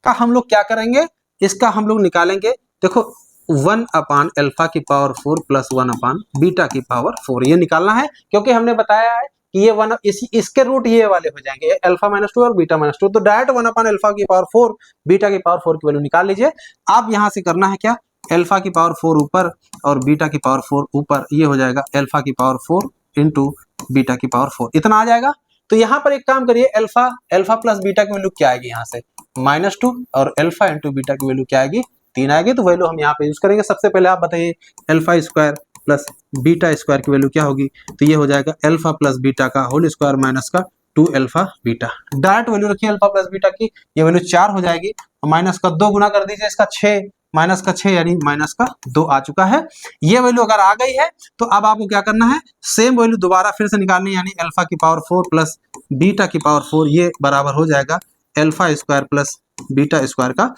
का हम लोग क्या करेंगे, इसका हम लोग निकालेंगे, देखो 1 अपान अल्फा की पावर 4 प्लस 1 अपान बीटा की पावर 4 ये निकालना है, क्योंकि हमने बताया है कि ये 1 इसके रूट ये वाले हो जाएंगे, अल्फा माइनस 2 और बीटा माइनस 2, तो डायरेक्ट 1 अपान अल्फा की पावर 4 बीटा की पावर 4 की वैल्यू निकाल लीजिए। आप यहां से करना है क्या, अल्फा की पावर 4 ऊपर और बीटा की पावर 4 ऊपर, ये हो जाएगा अल्फा की पावर 4 इंटू बीटा की पावर 4, इतना आ जाएगा। तो यहाँ पर एक काम करिए, अल्फा प्लस बीटा की वैल्यू क्या आएगी यहाँ से -2 और अल्फा इंटू बीटा की वैल्यू क्या आएगी 3 आएगी, तो वैल्यू हम यहाँ पे यूज करेंगे। सबसे पहले आप बताइए alpha square plus beta square की वैल्यू क्या होगी, तो ये हो जाएगा अल्फा प्लस बीटा का होल स्क्वायर माइनस का 2 अल्फा बीटा। डायरेक्ट वैल्यू रखिए अल्फा प्लस बीटा की, ये वैल्यू 4 हो जाएगी, माइनस का 2 गुना कर दीजिए इसका 6, माइनस का 6 यानी माइनस का 2 आ चुका है। ये वैल्यू अगर आ गई है तो अब आपको क्या करना है, सेम वैल्यू दोबारा फिर से निकालनी, यानी अल्फा की पावर 4 प्लस बीटा की पावर 4 ये बराबर हो जाएगा alpha square plus beta square का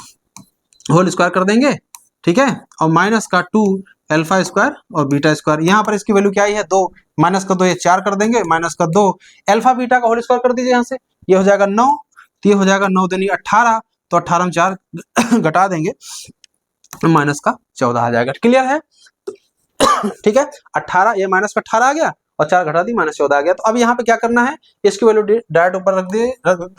होल स्क्वायर कर देंगे। ठीक है, और माइनस का 2 अल्फा स्क्वायर और बीटा स्क्वायर, यहाँ पर इसकी वैल्यू क्या आई है 2, माइनस का 2 ये 4 कर देंगे, माइनस का 2 अल्फा बीटा का होल स्क्वायर कर दीजिए यहाँ से, ये हो जाएगा 9, तो ये हो जाएगा 9 दूनी 18, तो 18 में 4 घटा देंगे, माइनस का 14 आ जाएगा। क्लियर है? ठीक है, 18 ये माइनस का 18 आ गया और 4 घटा दी माइनस 14 आ गया। तो अब यहाँ पे क्या करना है, इसकी वैल्यू डायरेक्ट ऊपर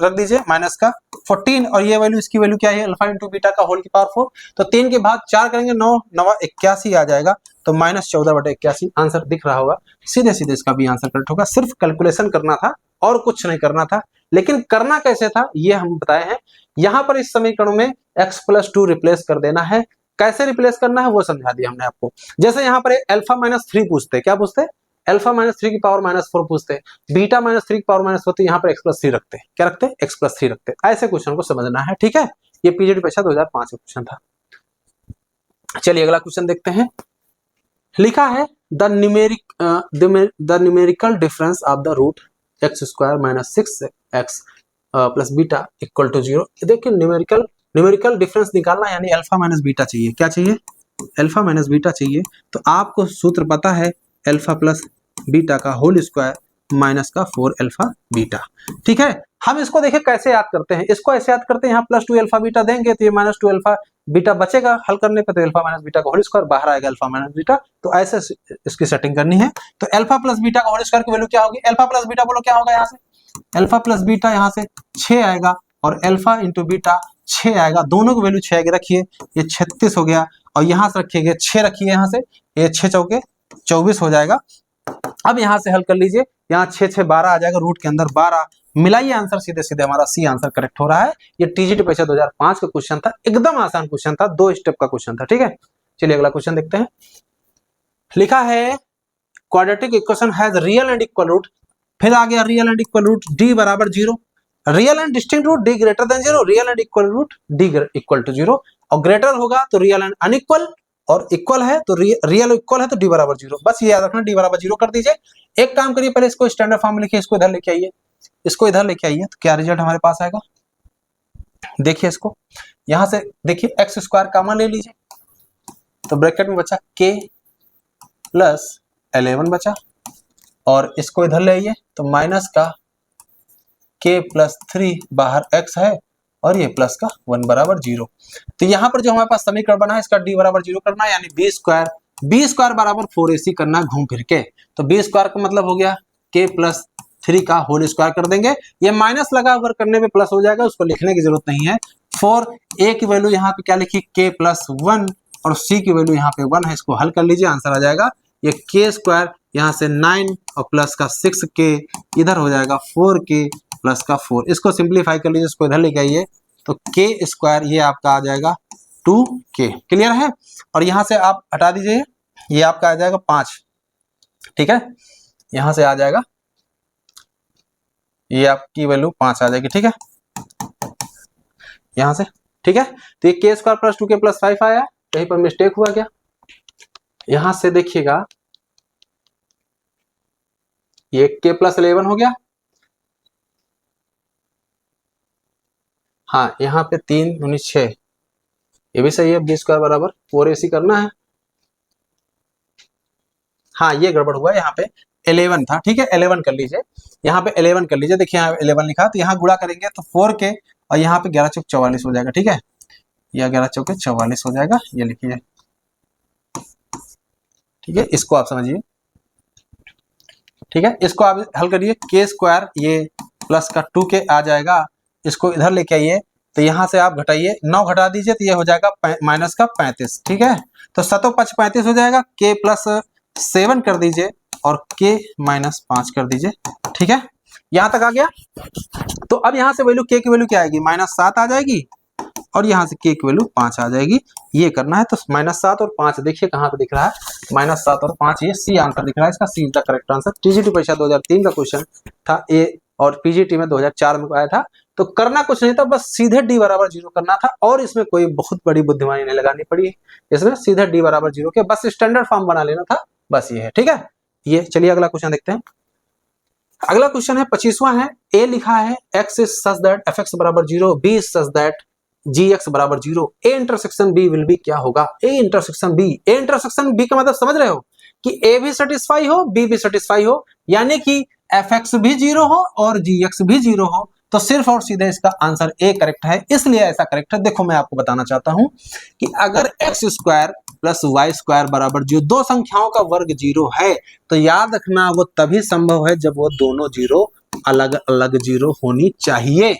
रख दीजिए माइनस का 14, और ये वैल्यू इसकी वैल्यू क्या है अल्फा इंटू बीटा का होल की पावर 4, तो 3 के बाद 4 करेंगे 9 9 81 आ जाएगा, तो -14/81 आंसर दिख रहा होगा। सीधे सीधे इसका भी आंसर करेक्ट होगा। सिर्फ कैलकुलेशन करना था और कुछ नहीं करना था, लेकिन करना कैसे था ये हम बताए हैं। यहाँ पर इस समीकरण में x+2 रिप्लेस कर देना है। कैसे रिप्लेस करना है वो समझा दिया हमने आपको। जैसे यहाँ पर अल्फा -3 पूछते, क्या पूछते, अल्फा -3 की पावर -4 पूछते, बीटा -3 की पावर -4, तो यहाँ पर x+3 रखते, क्या रखते, x+3 रखते। ऐसे क्वेश्चन को समझना है। ठीक है, ये पीजीडी परीक्षा 2005 का क्वेश्चन था। चलिए अगला क्वेश्चन देखते हैं। लिखा है the numerical difference of the root x² - 6x plus beta equal to 0। देखिए न्यूमेरिकल डिफरेंस निकालना, यानी अल्फा माइनस बीटा चाहिए। क्या चाहिए, अल्फा माइनस बीटा चाहिए। तो आपको सूत्र पता है अल्फा प्लस बीटा का होल स्क्वायर माइनस का 4 अल्फा बीटा। ठीक है, हम इसको देखिए कैसे याद करते हैं। इसको ऐसे याद करते हैं, यहाँ +2 अल्फा बीटा देंगे तो ये -2 अल्फा बीटा बचेगा, हल करने पे तो अल्फा माइनस बीटा का होल स्क्वायर बाहर आएगा अल्फा माइनस बीटा। तो ऐसे इसकी सेटिंग करनी है। तो अल्फा प्लस बीटा का होल स्क्वायर की वैल्यू क्या होगी, अल्फा प्लस बीटा बोलो क्या होगा, यहाँ से अल्फा प्लस बीटा यहाँ से 6 आएगा और अल्फा इंटू बीटा 6 आएगा, दोनों की वैल्यू 6 आएगी। रखिए ये 36 हो गया, और यहाँ से रखिएगा 6 रखिए, यहाँ से ये 6 चौके 24 हो जाएगा। अब यहाँ से हल कर लीजिए, यहाँ 6 6 12 आ जाएगा, रूट के अंदर 12 मिलाइए, आंसर सीधे सीधे हमारा सी आंसर करेक्ट हो रहा है। ये टीजीटी परीक्षा 2005 का क्वेश्चन था, एकदम आसान क्वेश्चन था, 2 स्टेप का क्वेश्चन था। ठीक है, चलिए अगला क्वेश्चन देखते हैं। लिखा है quadratic equation has real and equal root, फिर आ गया real and equal root D बराबर 0, real and distinct root D greater than 0, real and equal root D equal to 0, और ग्रेटर होगा तो रियल एंड अनइक्वल, और इक्वल है तो रियल इक्वल है तो डी बराबर 0। बस ये याद रखना, डी बराबर 0 कर दीजिए। एक काम करिए, पहले इसको स्टैंडर्ड फॉर्म में लिखिए, इसको इधर लेके आइए, इसको इधर लेके आइए, तो क्या रिजल्ट हमारे पास आएगा देखिए। इसको यहां से देखिए x² कॉमन ले लीजिए, तो ब्रैकेट में बचा k प्लस 11 बचा, और इसको इधर ले आइए तो माइनस का k प्लस 3 बाहर x है, और ये प्लस का 1 बराबर 0। तो यहाँ पर जो हमारे पास समीकरण बना है इसका d बराबर 0 करना है, यानी b² बी स्क्वायर बराबर 4ac करना घूम फिर के, तो बी स्क्वायर का मतलब हो गया k प्लस 3 का होल स्क्वायर कर देंगे, ये माइनस लगा वर्क करने में प्लस हो जाएगा, उसको लिखने की जरूरत नहीं है। 4a की वैल्यू यहाँ पे क्या लिखी k प्लस 1 और c की वैल्यू यहाँ पे 1 है, इसको हल कर लीजिए, आंसर आ जाएगा ये k स्क्वायर यहाँ से 9 और प्लस का 6k इधर हो जाएगा 4k प्लस का 4, इसको सिंप्लीफाई कर लीजिए, इसको इधर लेके आइए तो k स्क्वायर ये आपका आ जाएगा 2k। क्लियर है? और यहां से आप हटा दीजिए, ये आपका आ जाएगा 5, ठीक है, यहां से आ जाएगा ये आपकी वैल्यू 5 आ जाएगी, ठीक है, यहां से, ठीक है। तो ये k square plus 2k plus 5 आया, कहीं पर मिस्टेक हुआ क्या? यहां से देखिएगा ये k प्लस 11 हो गया, हाँ यहाँ पे 3 दूनी 6, ये भी सही है, बी स्क्वायर बराबर 4ac करना है, हाँ ये गड़बड़ हुआ, यहाँ पे 11 था, ठीक है, 11 कर लीजिए, यहाँ पे 11 कर लीजिए, देखिए यहाँ 11 लिखा, तो यहाँ गुणा करेंगे तो 4k और यहाँ पे 11 चौक 44 हो जाएगा, ठीक है, यह 11 चौक 44 हो जाएगा, ये लिखिए, ठीक है, इसको आप समझिए, ठीक है, इसको आप हल करिए, k स्क्वायर ये प्लस का 2k आ जाएगा, इसको इधर लेके आइए, तो यहाँ से आप घटाइए, 9 घटा दीजिए तो ये हो जाएगा माइनस का 35, ठीक है, तो 7 5 35 हो जाएगा, k प्लस 7 कर दीजिए और k माइनस 5 कर दीजिए, ठीक है, यहां तक आ गया। तो अब यहां से वैल्यू k की वैल्यू क्या आएगी, -7 आ जाएगी और यहाँ से k की वैल्यू 5 आ जाएगी, ये करना है। तो -7 और 5 देखिए कहाँ पे दिख रहा है, -7 और 5, ये सी आंसर दिख रहा है, इसका C is the correct answer. TGT परीक्षा 2003 का क्वेश्चन था ए और पीजीटी में 2004 में आया था। तो करना कुछ नहीं था, बस सीधे d बराबर 0 करना था और इसमें कोई बहुत बड़ी बुद्धिमानी नहीं लगानी पड़ी, इसमें सीधे d बराबर 0 के बस स्टैंडर्ड फॉर्म बना लेना था, बस ये है, ठीक है। ये चलिए अगला क्वेश्चन देखते हैं। अगला क्वेश्चन है 25वां है, ए लिखा है x is such that fx बराबर 0, b is such that gx बराबर 0, a intersection b will be क्या होगा, a intersection b, a intersection b का मतलब समझ रहे हो कि a भी सेटिस्फाई हो b भी सेटिस्फाई हो, यानी कि fx भी 0 हो और gx भी 0 हो, तो सिर्फ और सीधे इसका आंसर ए करेक्ट है। इसलिए ऐसा करेक्ट है, देखो मैं आपको बताना चाहता हूं कि अगर x square plus y square बराबर 0, दो संख्याओं का वर्ग 0 है, तो याद रखना वो तभी संभव है जब वो दोनों जीरो अलग अलग 0 होनी चाहिए।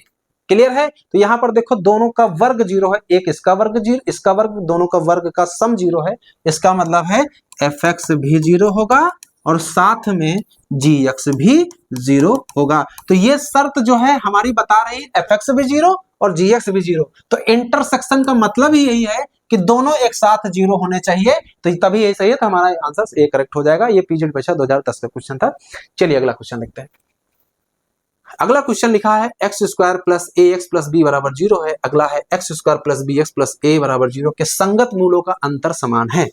क्लियर है? तो यहां पर देखो दोनों का वर्ग 0 है, एक इसका वर्ग 0, इसका वर्ग, दोनों का वर्ग का सम 0 है, इसका मतलब है एफ एक्स भी 0 होगा और साथ में gx भी 0 होगा। तो ये शर्त जो है हमारी बता रही है fx भी 0 और gx भी 0, तो इंटरसेक्शन का मतलब ही यही है कि दोनों एक साथ 0 होने चाहिए, तो तभी यही सही है, तो हमारा आंसर ए करेक्ट हो जाएगा। ये पीजीटी परीक्षा 2010 का क्वेश्चन था। चलिए अगला क्वेश्चन देखते हैं। अगला क्वेश्चन लिखा है X square plus A X plus B बराबर 0 है, अगला है X square plus B X plus A बराबर 0 के संगत मूलों का अंतर समान है।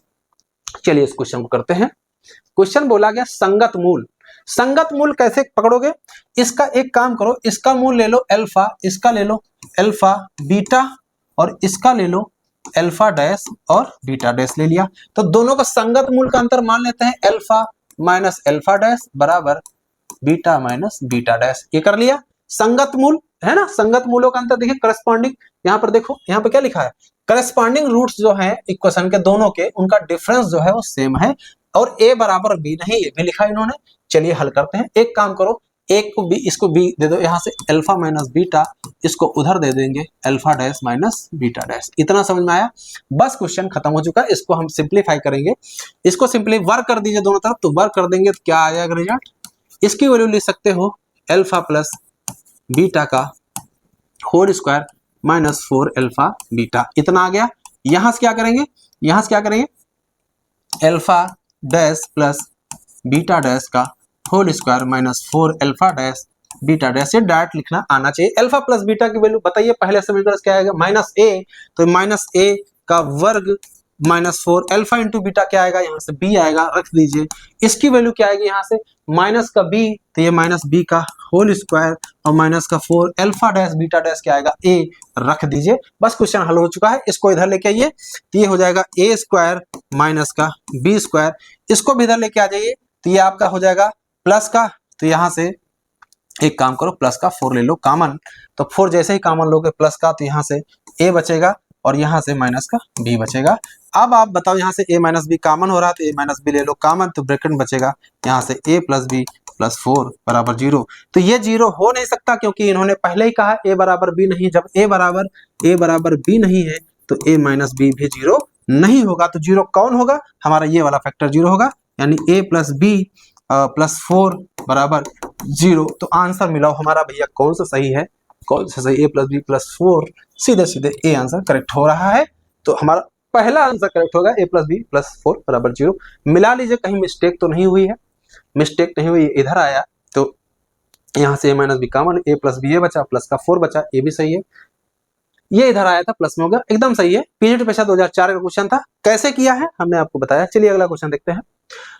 चलिए इस क्वेश्चन को करते हैं। क्वेश्चन बोला गया संगत मूल, संगत मूल कैसे पकड़ोगे, इसका एक काम करो, इसका मूल ले लो अल्फा, इसका ले लो अल्फा बीटा और इसका ले लो अल्फा डैश और बीटा डैश ले लिया, तो दोनों का संगत मूल का अंतर मान लेते हैं अल्फा माइनस अल्फा डैश बराबर बीटा माइनस बीटा डैश, ये कर लिया संगत मूल है ना। संगत मूलों का अंतर देखिए करस्पॉन्डिंग, यहाँ पर देखो यहाँ पर क्या लिखा है, करस्पॉन्डिंग रूट्स जो है इक्वेशन के दोनों के, उनका डिफरेंस जो है वो सेम है और a बराबर b नहीं, ये भी लिखा इन्होंने। चलिए हल करते हैं, एक काम करो, एक को b, इसको b दे दो, यहाँ से अल्फा माइनस बीटा, इसको उधर दे देंगे alpha dash minus beta dash. इतना समझ में आया? बस क्वेश्चन खत्म हो चुका है। इसको हम सिंप्लीफाई करेंगे, इसको सिंपली वर्क कर दीजिए दोनों तरफ, तो वर्क कर देंगे तो क्या आ जाएगा रिजल्ट, इसकी वैल्यू लिख सकते हो अल्फा प्लस बीटा का whole square minus 4 alpha beta, इतना आ गया। यहां से क्या करेंगे, यहां से क्या करेंगे alpha dash plus beta dash का whole square minus 4 alpha dash beta dash, ये डायरेक्ट लिखना आना चाहिए। अल्फा प्लस बीटा की वैल्यू बताइए, पहले समीकरण क्या आएगा, माइनस ए, तो माइनस ए का वर्ग माइनस 4 अल्फा इंटू बीटा क्या आएगा, यहाँ से b आएगा, रख दीजिए। इसकी वैल्यू क्या आएगी, यहाँ से माइनस का b, तो ये माइनस b का होल स्क्वायर और माइनस का 4 अल्फा डैश बीटा डैश क्या आएगा a, रख दीजिए। बस क्वेश्चन हल हो चुका है। इसको इधर लेके आइए, तो ये हो जाएगा a स्क्वायर माइनस का b स्क्वायर, इसको भी इधर लेके आ जाइए, तो ये आपका हो जाएगा प्लस का, तो यहाँ से एक काम करो प्लस का 4 ले लो कॉमन, तो 4 जैसे ही कॉमन लोगे प्लस का, तो यहाँ से a बचेगा और यहाँ से माइनस का b बचेगा। अब आप बताओ यहाँ से a माइनस बी कॉमन हो रहा है तो a माइनस बी ले लो कॉमन, तो ब्रैकेट बचेगा यहाँ से a प्लस बी प्लस 4 बराबर 0। तो ये 0 हो नहीं सकता क्योंकि इन्होंने पहले ही कहा a बराबर b नहीं। जब a बराबर b नहीं है तो a माइनस बी भी 0 नहीं होगा। तो 0 कौन होगा? हमारा ये वाला फैक्टर 0 होगा, यानी a प्लस बी प्लस 4 बराबर 0। तो आंसर मिला हमारा भैया कौन सा सही है, कौन सा सही? a प्लस बी प्लस 4, सीधे सीधे ए आंसर करेक्ट हो रहा है। तो हमारा पहला आंसर करेक्ट होगा a प्लस बी प्लस 4 बराबर 0। मिला लीजिए, कहीं मिस्टेक तो नहीं हुई है, मिस्टेक नहीं हुई, इधर आया तो यहाँ से a minus b common, a plus b बचा, प्लस का 4 बचा, ए भी सही है, ये इधर आया था प्लस में हो गया, एकदम सही है। पीजीटी पेशा 2004 का क्वेश्चन था, कैसे किया है हमने आपको बताया। चलिए अगला क्वेश्चन देखते हैं।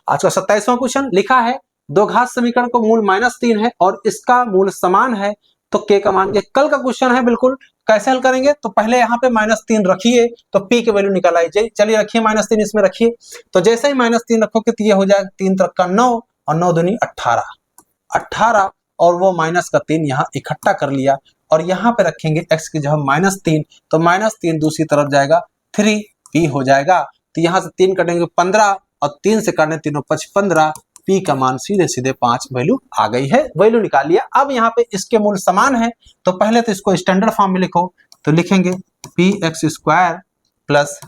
आज का 27वां क्वेश्चन लिखा है दो घात समीकरण को मूल -3 है और इसका मूल समान है तो k का मान। ये कल का क्वेश्चन है बिल्कुल। कैसे हल करेंगे? तो पहले यहाँ पे -3 रखिए तो p की वैल्यू निकाल आइए। चलिए रखिए -3 इसमें रखिए, तो जैसे ही -3 रखोगे तो ये हो जाएगा 3 3 का 9 और 9 दूनी 18 और वो माइनस का 3 यहाँ इकट्ठा कर लिया और यहाँ पे रखेंगे x की जगह -3, तो -3 दूसरी तरफ जाएगा 3p हो जाएगा। तो यहाँ से 3 कटेंगे 15 और 3 से काटने 3 5 15, p का मान सीधे सीधे 5 वैल्यू आ गई है, वैल्यू निकाल लिया। अब यहाँ पे इसके मूल समान है तो पहले तो इसको स्टैंडर्ड फॉर्म में लिखो, तो लिखेंगे px² plus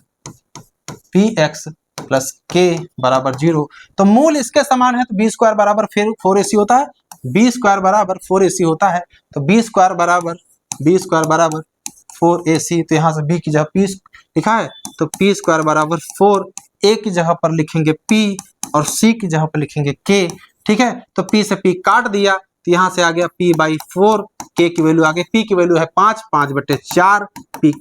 px plus k बराबर 0। तो मूल इसके समान है तो b² बराबर फिर 4ac होता है, b² बराबर 4ac होता है, तो b² बराबर 4ac। तो यहाँ से b की जगह p लिखा है तो p² बराबर 4, a की जगह पर लिखेंगे p और c की जगह पर लिखेंगे k। ठीक है, तो p से p काट दिया तो यहाँ से आ गया p/4, k की वैल्यू आ गई, p की वैल्यू है 5/4,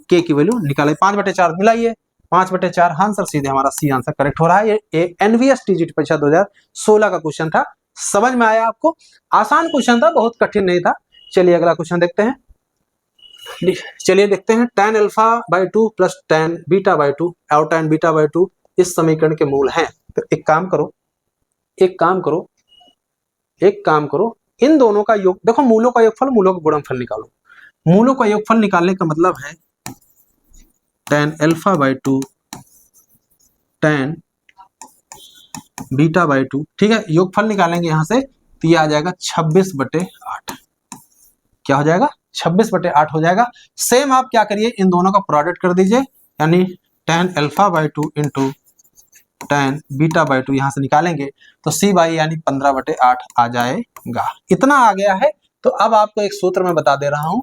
k की वैल्यू निकाले 5/4 मिलाइए 5/4 आंसर सीधे हमारा सी आंसर करेक्ट हो रहा है। ये एनवीएस टीजीटी परीक्षा 2016 का क्वेश्चन था। समझ में आया आपको? आसान क्वेश्चन था, बहुत कठिन नहीं था। चलिए अगला क्वेश्चन देखते हैं। चलिए देखते हैं tan α/2 प्लस tan β/2 और tan β/2 इस समीकरण के मूल हैं। तो एक काम करो इन दोनों का योग, देखो मूलों का योगफल मूलों का गुणनफल निकालो। मूलों का योगफल निकालने का मतलब है tan α/2 tan β/2, ठीक है, योगफल निकालेंगे यहाँ से तो ये आ जाएगा 26/8। क्या हो जाएगा? 26/8 हो जाएगा। सेम आप क्या करिए, इन दोनों का प्रोडक्ट कर दीजिए, यानी tan α/2 इंटू tan β/2 यहाँ से निकालेंगे तो c बाई यानी 15/8 आ जाएगा। इतना आ गया है। तो अब आपको एक सूत्र मैं बता दे रहा हूं,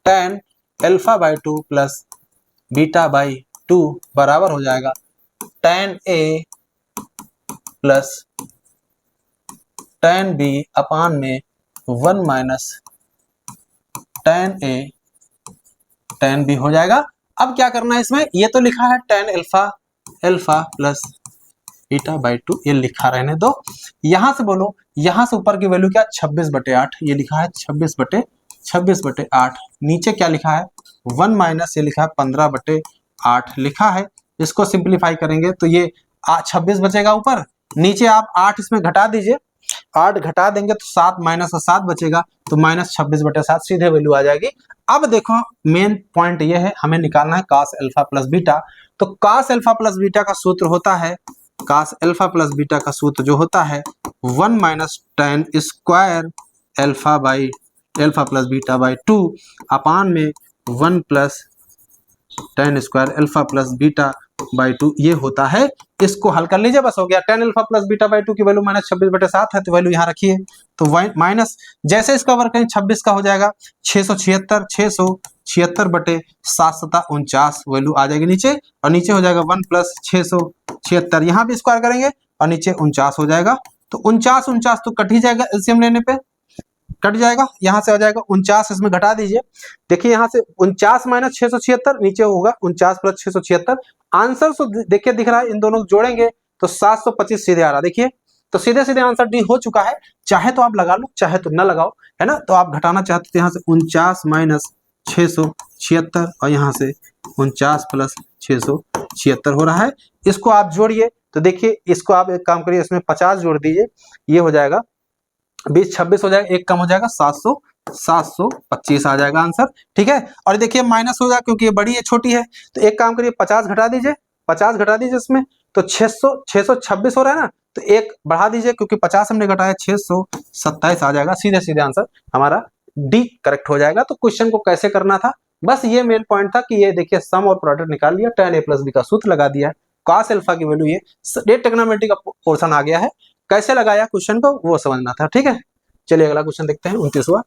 tan α/2 प्लस β/2 बराबर हो जाएगा tan a plus tan b अपान में 1 minus tan a tan b हो जाएगा। अब क्या करना है इसमें, ये तो लिखा है tan अल्फा प्लस β/2, ये लिखा रहने दो। यहां से बोलो, यहां से ऊपर की वैल्यू क्या? 26/8, ये लिखा है 26/8। नीचे क्या लिखा है? 1 माइनस ये लिखा है 15/8 लिखा है। इसको सिंप्लीफाई करेंगे तो ये 26 बचेगा ऊपर, नीचे आप 8 इसमें घटा दीजिए, 8 घटा देंगे तो 7 माइनस 7 बचेगा, तो -26/7 सीधे वैल्यू आ जाएगी। अब देखो मेन पॉइंट ये है, हमें निकालना है cos अल्फा प्लस बीटा। तो cos अल्फा प्लस बीटा का सूत्र होता है, cos अल्फा प्लस बीटा का सूत्र जो होता है 1 minus tan square alpha plus बीटा/2 अपान में 1 plus tan square alpha plus बीटा/2 ये होता है। इसको हल कर लीजिए, बस हो गया। tan अल्फा प्लस बीटा/2 की वैल्यू -26/7 है, तो वैल्यू यहाँ रखिए, तो माइनस जैसे इसका वर्ग करें 26 का हो जाएगा 676/7 वैल्यू आ जाएगी नीचे, और नीचे हो जाएगा 1 प्लस 676, यहाँ भी स्क्वायर करेंगे और नीचे 49 हो जाएगा। तो 49 तो कट ही जाएगा, एलसीएम लेने पे कट जाएगा, यहाँ से हो जाएगा 49, इसमें घटा दीजिए। देखिए यहाँ से 49 माइनस 676, नीचे होगा 49 प्लस 676। आंसर तो देखिए दिख रहा है, इन दोनों को जोड़ेंगे तो 725 सीधे आ रहा, देखिए तो सीधे सीधे आंसर डी हो चुका है। चाहे तो आप लगा लो, चाहे तो न लगाओ, है ना। तो आप घटाना चाहते थे यहाँ से 49 माइनस 676 और यहाँ से 49 प्लस 676 हो रहा है। इसको आप जोड़िए तो देखिए, इसको आप एक काम करिए, इसमें 50 जोड़ दीजिए, ये हो जाएगा 20 26 हो जाएगा, एक कम हो जाएगा 725 आ जाएगा आंसर। ठीक है, और देखिए माइनस होगा क्योंकि ये बड़ी है छोटी है, तो एक काम करिए 50 घटा दीजिए, 50 घटा दीजिए इसमें, तो 626 हो रहा है ना, तो एक बढ़ा दीजिए क्योंकि 50 हमने घटाया, 627 आ जाएगा। सीधे सीधे आंसर हमारा डी करेक्ट हो जाएगा। तो क्वेश्चन को कैसे करना था, बस ये मेन पॉइंट था कि ये देखिए सम और प्रोडक्ट निकाल लिया, tan a + b का सूत्र लगा दिया है, cos अल्फा की वैल्यू ये ट्रिग्नोमेट्री का पोर्शन आ गया है, कैसे लगाया क्वेश्चन को वो समझना था। ठीक है, चलिए अगला क्वेश्चन देखते हैं 29वां।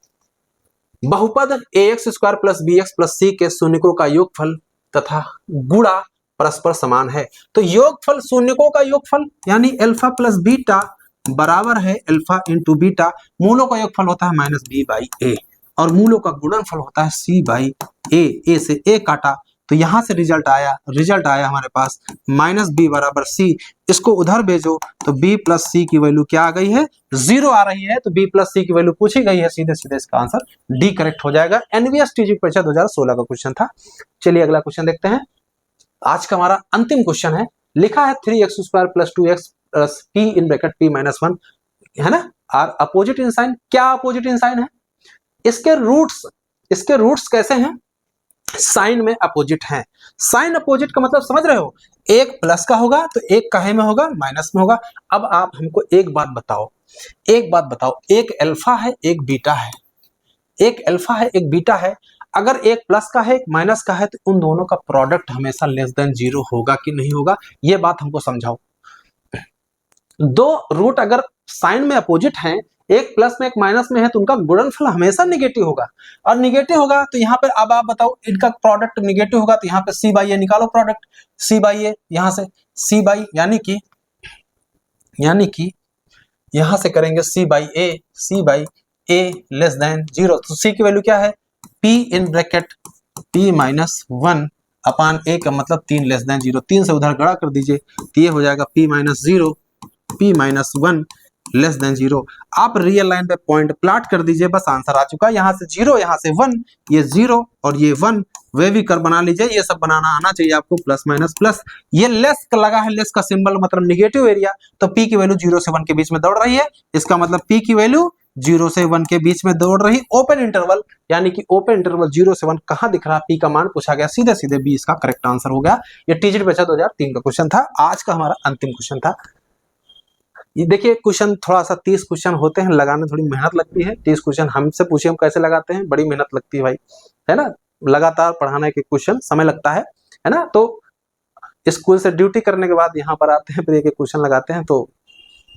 बहुपद ax² + bx + c के शून्यकों का योगफल तथा गुणा परस्पर समान है। तो योगफल शून्यकों का योगफल यानी अल्फा + बीटा बराबर है अल्फा × बीटा, मूलों का योगफल होता है -b/a और मूलों का गुणनफल होता है c/a। a से a काटा तो यहां से रिजल्ट आया हमारे पास -b = c। इसको उधर भेजो तो b + c की वैल्यू क्या आ गई है, 0 आ रही है, तो b + c की वैल्यू पूछी गई है, सीधे सीधे इसका आंसर डी करेक्ट हो जाएगा। एनवीएस टीजी परीक्षा 2016 का क्वेश्चन था। चलिए अगला क्वेश्चन देखते हैं, आज का हमारा अंतिम क्वेश्चन है। लिखा है 3x² + 2x + p (p - 1) है ना, आर अपोजिट इन साइन। क्या अपोजिट इन साइन है, इसके रूट्स कैसे हैं, साइन में अपोजिट हैं। साइन अपोजिट का मतलब समझ रहे हो, एक प्लस का होगा तो एक काहे में होगा, माइनस में होगा। अब आप हमको एक बात बताओ, एक अल्फा है एक बीटा है, एक अल्फा है एक बीटा है, अगर एक प्लस का है एक माइनस का है तो उन दोनों का प्रोडक्ट हमेशा लेस देन 0 होगा कि नहीं होगा, ये बात हमको समझाओ। दो रूट अगर साइन में अपोजिट हैं, एक प्लस में एक माइनस में है, तो उनका गुणनफल हमेशा निगेटिव होगा, और निगेटिव होगा तो यहाँ पे अब आप बताओ इनका प्रोडक्ट निगेटिव होगा, तो यहाँ पे c/a निकालो प्रोडक्ट, c/a यहाँ से c/ यानी कि यहाँ से करेंगे c/a लेस देन 0, तो c की वैल्यू क्या है, p (p - 1) अपान a का मतलब 3 लेस देन 0, 3 से उधर गड़ा कर दीजिए तो ये हो जाएगा p - 0 p - 1 लेस देन 0। आप रियल लाइन पे पॉइंट प्लाट कर दीजिए, बस आंसर आ चुका है। यहाँ से 0 यहाँ से 1, ये 0 और ये 1 वे भी कर बना लीजिए, ये सब बनाना आना चाहिए आपको, प्लस माइनस प्लस। ये लेस का लगा है, लेस का सिंबल मतलब निगेटिव एरिया, तो p की वैल्यू 0 से 1 के बीच में दौड़ रही है, इसका मतलब p की वैल्यू 0 से 1 के बीच में दौड़ रही। ओपन इंटरवल यानी कि ओपन इंटरवल 0 से 1 कहां दिख रहा, p का मान पूछा गया, सीधे सीधे b इसका करेक्ट आंसर हो गया। ये टीजीटी परीक्षा 2003 का क्वेश्चन था, आज का हमारा अंतिम क्वेश्चन था। ये देखिए क्वेश्चन थोड़ा सा 30 क्वेश्चन होते हैं, लगाने थोड़ी मेहनत लगती है। 30 क्वेश्चन हमसे पूछिए हम कैसे लगाते हैं, बड़ी मेहनत लगती है भाई, है ना, लगातार पढ़ाने के क्वेश्चन समय लगता है ना। तो स्कूल से ड्यूटी करने के बाद यहाँ पर आते हैं, फिर एक क्वेश्चन लगाते हैं, तो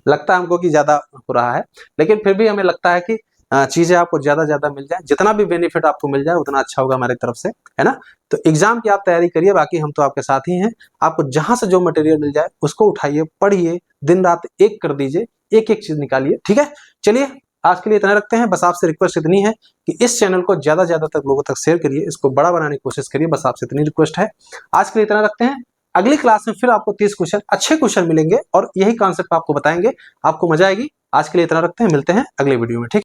लगता है हमको कि ज्यादा हो रहा है, लेकिन फिर भी हमें लगता है कि चीजें आपको ज्यादा मिल जाए, जितना भी बेनिफिट आपको मिल जाए उतना अच्छा होगा हमारी तरफ से, है ना। तो एग्जाम की आप तैयारी करिए, बाकी हम तो आपके साथ ही हैं। आपको जहां से जो मटेरियल मिल जाए उसको उठाइए, पढ़िए, दिन रात एक कर दीजिए, एक एक चीज निकालिए। ठीक है, चलिए आज के लिए इतना रखते हैं। बस आपसे रिक्वेस्ट इतनी है कि इस चैनल को ज्यादा तक लोगों तक शेयर करिए, इसको बड़ा बनाने की कोशिश करिए, बस आपसे इतनी रिक्वेस्ट है। आज के लिए इतना रखते हैं, अगली क्लास में फिर आपको 30 क्वेश्चन अच्छे क्वेश्चन मिलेंगे और यही कॉन्सेप्ट आपको बताएंगे, आपको मजा आएगी। आज के लिए इतना रखते हैं, मिलते हैं अगले वीडियो में। ठीक।